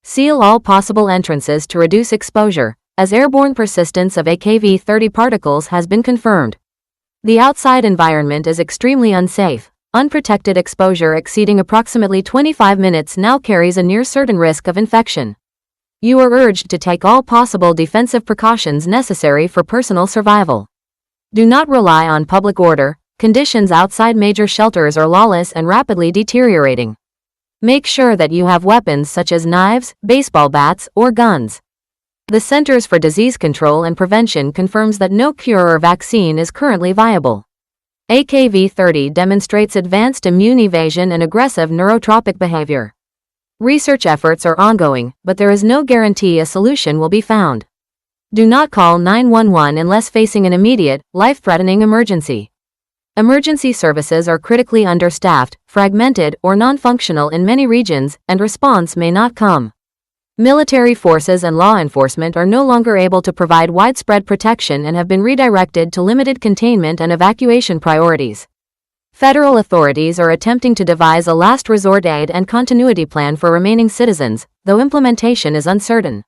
C: Seal all possible entrances to reduce exposure, as airborne persistence of AKV-30 particles has been confirmed. The outside environment is extremely unsafe. Unprotected exposure exceeding approximately 25 minutes now carries a near certain risk of infection. You are urged to take all possible defensive precautions necessary for personal survival. Do not rely on public order. Conditions outside major shelters are lawless and rapidly deteriorating. Make sure that you have weapons such as knives, baseball bats, or guns. The Centers for Disease Control and Prevention confirms that no cure or vaccine is currently viable. AKV-30 demonstrates advanced immune evasion and aggressive neurotropic behavior. Research efforts are ongoing, but there is no guarantee a solution will be found. Do not call 911 unless facing an immediate, life-threatening emergency. Emergency services are critically understaffed, fragmented, or non-functional in many regions, and response may not come. Military forces and law enforcement are no longer able to provide widespread protection and have been redirected to limited containment and evacuation priorities. Federal authorities are attempting to devise a last resort aid and continuity plan for remaining citizens, though implementation is uncertain.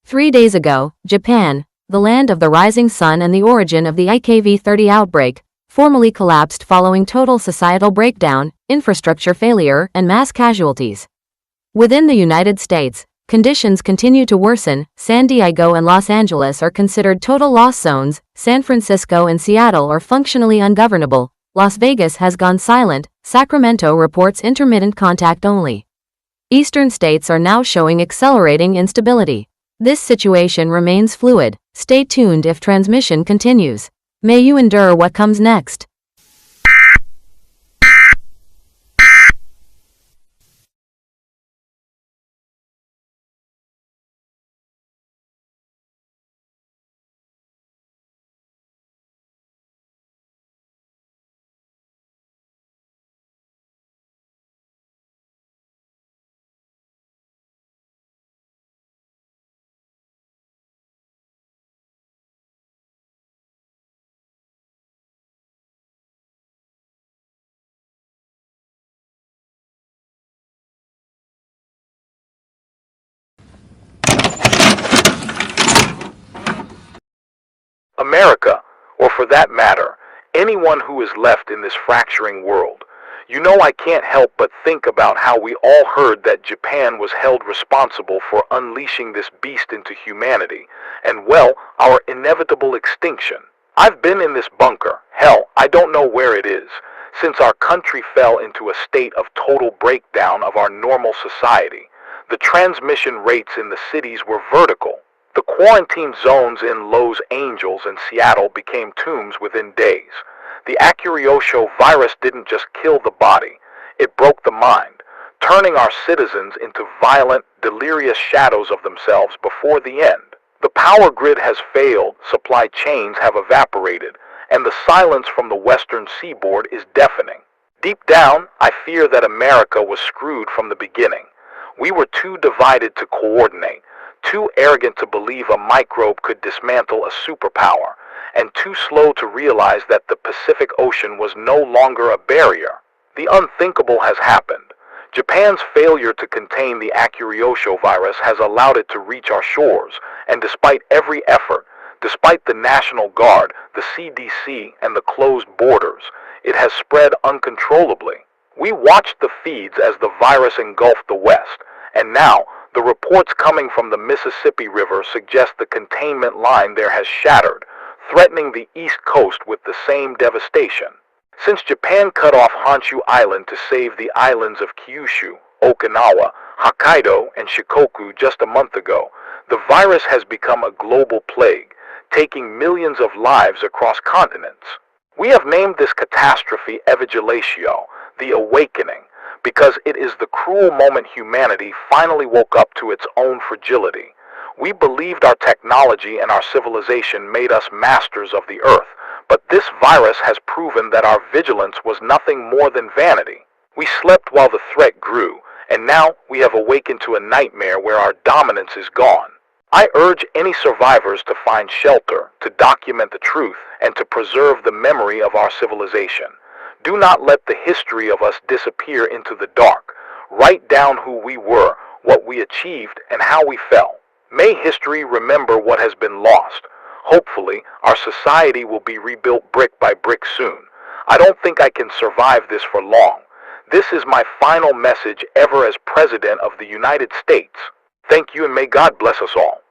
C: 3 days ago, Japan, the land of the rising sun and the origin of the XVIII outbreak, formally collapsed following total societal breakdown, infrastructure failure, and mass casualties. Within the United States, conditions continue to worsen. San Diego and Los Angeles are considered total loss zones, San Francisco and Seattle are functionally ungovernable, Las Vegas has gone silent, Sacramento reports intermittent contact only. Eastern states are now showing accelerating instability. This situation remains fluid. Stay tuned if transmission continues. May you endure what comes next.
D: America, or for that matter, anyone who is left in this fracturing world. You know, I can't help but think about how we all heard that Japan was held responsible for unleashing this beast into humanity, and well, our inevitable extinction. I've been in this bunker, hell, I don't know where it is, since our country fell into a state of total breakdown of our normal society. The transmission rates in the cities were vertical. The quarantine zones in Los Angeles and Seattle became tombs within days. The Akuryosho virus didn't just kill the body, it broke the mind, turning our citizens into violent, delirious shadows of themselves before the end. The power grid has failed, supply chains have evaporated, and the silence from the western seaboard is deafening. Deep down, I fear that America was screwed from the beginning. We were too divided to coordinate, too arrogant to believe a microbe could dismantle a superpower, and too slow to realize that the Pacific Ocean was no longer a barrier. The unthinkable has happened. Japan's failure to contain the Akuryosho virus has allowed it to reach our shores, and despite every effort, despite the National Guard, the CDC, and the closed borders, it has spread uncontrollably. We watched the feeds as the virus engulfed the West, and now, the reports coming from the Mississippi River suggest the containment line there has shattered, threatening the East Coast with the same devastation. Since Japan cut off Honshu Island to save the islands of Kyushu, Okinawa, Hokkaido, and Shikoku just a month ago, the virus has become a global plague, taking millions of lives across continents. We have named this catastrophe Evigilatio, the awakening, because it is the cruel moment humanity finally woke up to its own fragility. We believed our technology and our civilization made us masters of the earth, but this virus has proven that our vigilance was nothing more than vanity. We slept while the threat grew, and now we have awakened to a nightmare where our dominance is gone. I urge any survivors to find shelter, to document the truth, and to preserve the memory of our civilization. Do not let the history of us disappear into the dark. Write down who we were, what we achieved, and how we fell. May history remember what has been lost. Hopefully, our society will be rebuilt brick by brick soon. I don't think I can survive this for long. This is my final message ever as President of the United States. Thank you, and may God bless us all.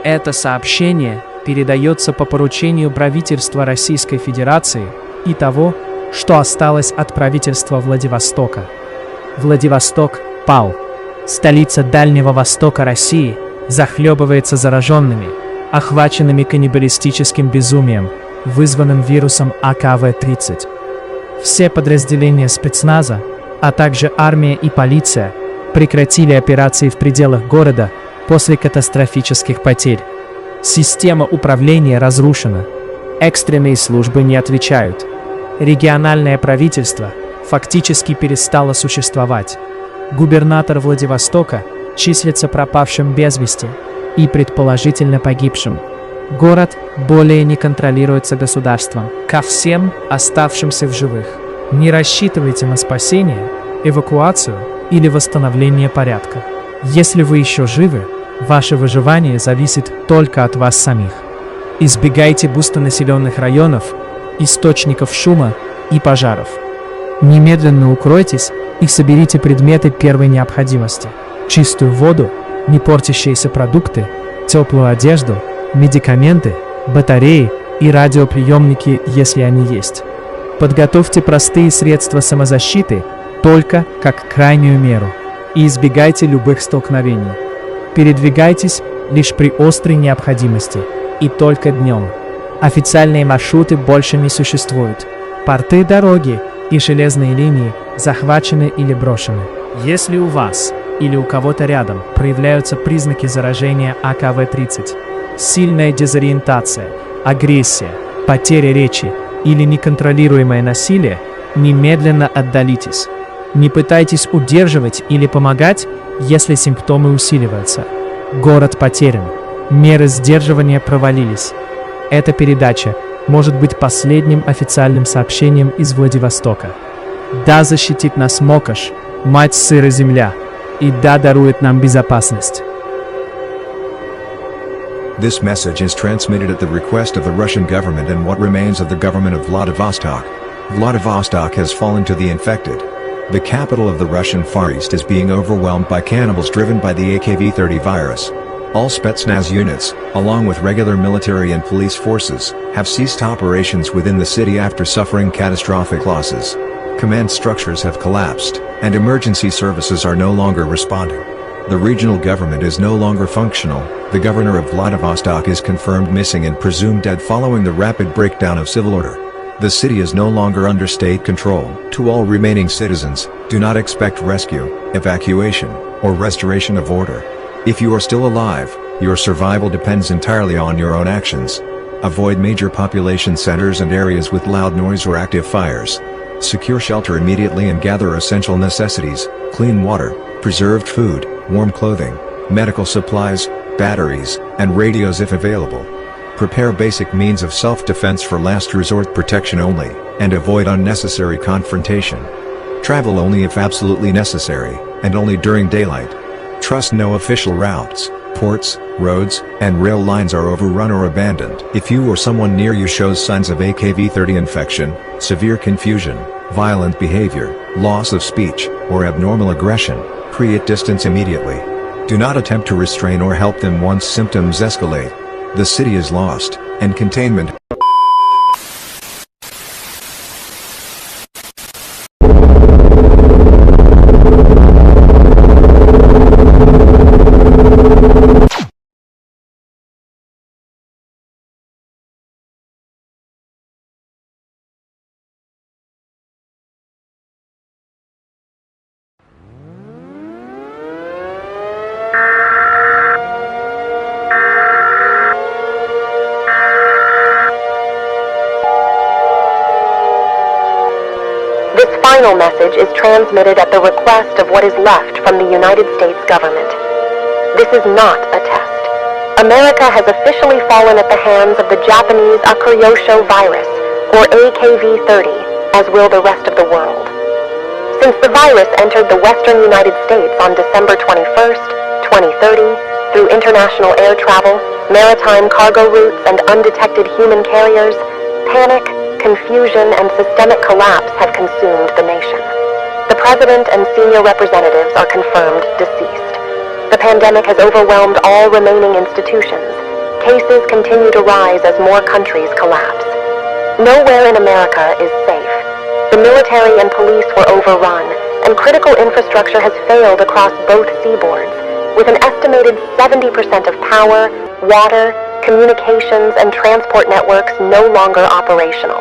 F: Это сообщение передается по поручению правительства Российской Федерации и того, что осталось от правительства Владивостока. Владивосток пал. Столица Дальнего Востока России захлебывается зараженными, охваченными каннибалистическим безумием, вызванным вирусом АКВ-30. Все подразделения спецназа, а также армия и полиция, прекратили операции в пределах города после катастрофических потерь. Система управления разрушена. Экстренные службы не отвечают. Региональное правительство фактически перестало существовать. Губернатор Владивостока числится пропавшим без вести и предположительно погибшим. Город более не контролируется государством. Ко всем оставшимся в живых: не рассчитывайте на спасение, эвакуацию или восстановление порядка. Если вы еще живы, ваше выживание зависит только от вас самих. Избегайте густонаселенных районов, источников шума и пожаров. Немедленно укройтесь и соберите предметы первой необходимости: чистую воду, не портящиеся продукты, теплую одежду, медикаменты, батареи и радиоприемники, если они есть. Подготовьте простые средства самозащиты только как крайнюю меру и избегайте любых столкновений. Передвигайтесь лишь при острой необходимости и только днем. Официальные маршруты больше не существуют. Порты, дороги и железные линии захвачены или брошены. Если у вас или у кого-то рядом проявляются признаки заражения АКВ-30, сильная дезориентация, агрессия, потеря речи или неконтролируемое насилие, немедленно отдалитесь. Не пытайтесь удерживать или помогать, если симптомы усиливаются. Город потерян. Меры сдерживания провалились. Эта передача может быть последним официальным сообщением из Владивостока. Да защитит нас Мокош, мать сыра земля, и да дарует нам безопасность.
E: This message is transmitted at the request of the Russian government and what remains of the government of Vladivostok. Vladivostok has fallen to the infected. The capital of the Russian Far East is being overwhelmed by cannibals driven by the AKV-30 virus. All Spetsnaz units, along with regular military and police forces, have ceased operations within the city after suffering catastrophic losses. Command structures have collapsed, and emergency services are no longer responding. The regional government is no longer functional. The governor of Vladivostok is confirmed missing and presumed dead following the rapid breakdown of civil order. The city is no longer under state control. To all remaining citizens, do not expect rescue, evacuation, or restoration of order. If you are still alive, your survival depends entirely on your own actions. Avoid major population centers and areas with loud noise or active fires. Secure shelter immediately and gather essential necessities: clean water, preserved food, warm clothing, medical supplies, batteries, and radios if available. Prepare basic means of self-defense for last resort protection only, and avoid unnecessary confrontation. Travel only if absolutely necessary, and only during daylight. Trust no official routes, ports, roads, and rail lines are overrun or abandoned. If you or someone near you shows signs of AKV-30 infection, severe confusion, violent behavior, loss of speech, or abnormal aggression, create distance immediately. Do not attempt to restrain or help them once symptoms escalate. The city is lost, and containment.
Y: This final message is transmitted at the request of what is left from the United States government. This is not a test. America has officially fallen at the hands of the Japanese Akuryosho Virus, or AKV-30, as will the rest of the world. Since the virus entered the western United States on December 21st, 2030, through international air travel, maritime cargo routes, and undetected human carriers, panic, confusion, and systemic collapse have consumed the nation. The president and senior representatives are confirmed deceased. The pandemic has overwhelmed all remaining institutions. Cases continue to rise as more countries collapse. Nowhere in America is safe. The military and police were overrun, and critical infrastructure has failed across both seaboards, with an estimated 70% of power, water, communications, and transport networks no longer operational.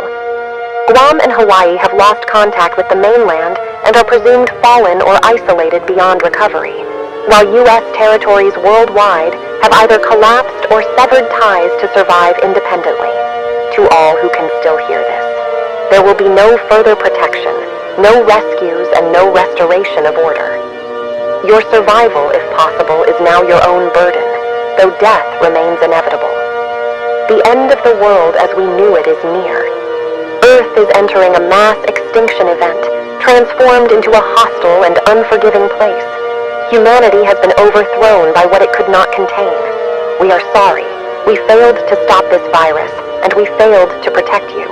Y: Guam and Hawaii have lost contact with the mainland and are presumed fallen or isolated beyond recovery, while U.S. territories worldwide,
G: have either collapsed or severed ties to survive independently. To all who can still hear this, there will be no further protection, no rescues, and no restoration of order. Your survival, if possible, is now your own burden, though death remains inevitable. The end of the world as we knew it is near. Earth is entering a mass extinction event, transformed into a hostile and unforgiving place. Humanity has been overthrown by what it could not contain. We are sorry. We failed to stop this virus, and we failed to protect you.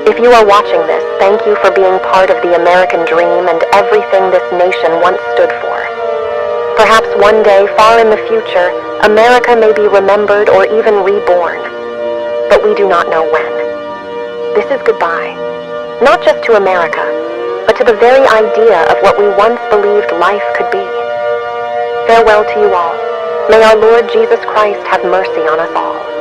G: If you are watching this, thank you for being part of the American dream and everything this nation once stood for. Perhaps one day, far in the future, America may be remembered or even reborn. But we do not know when. This is goodbye. Not just to America, but to the very idea of what we once believed life could be. Farewell to you all. May our Lord Jesus Christ have mercy on us all.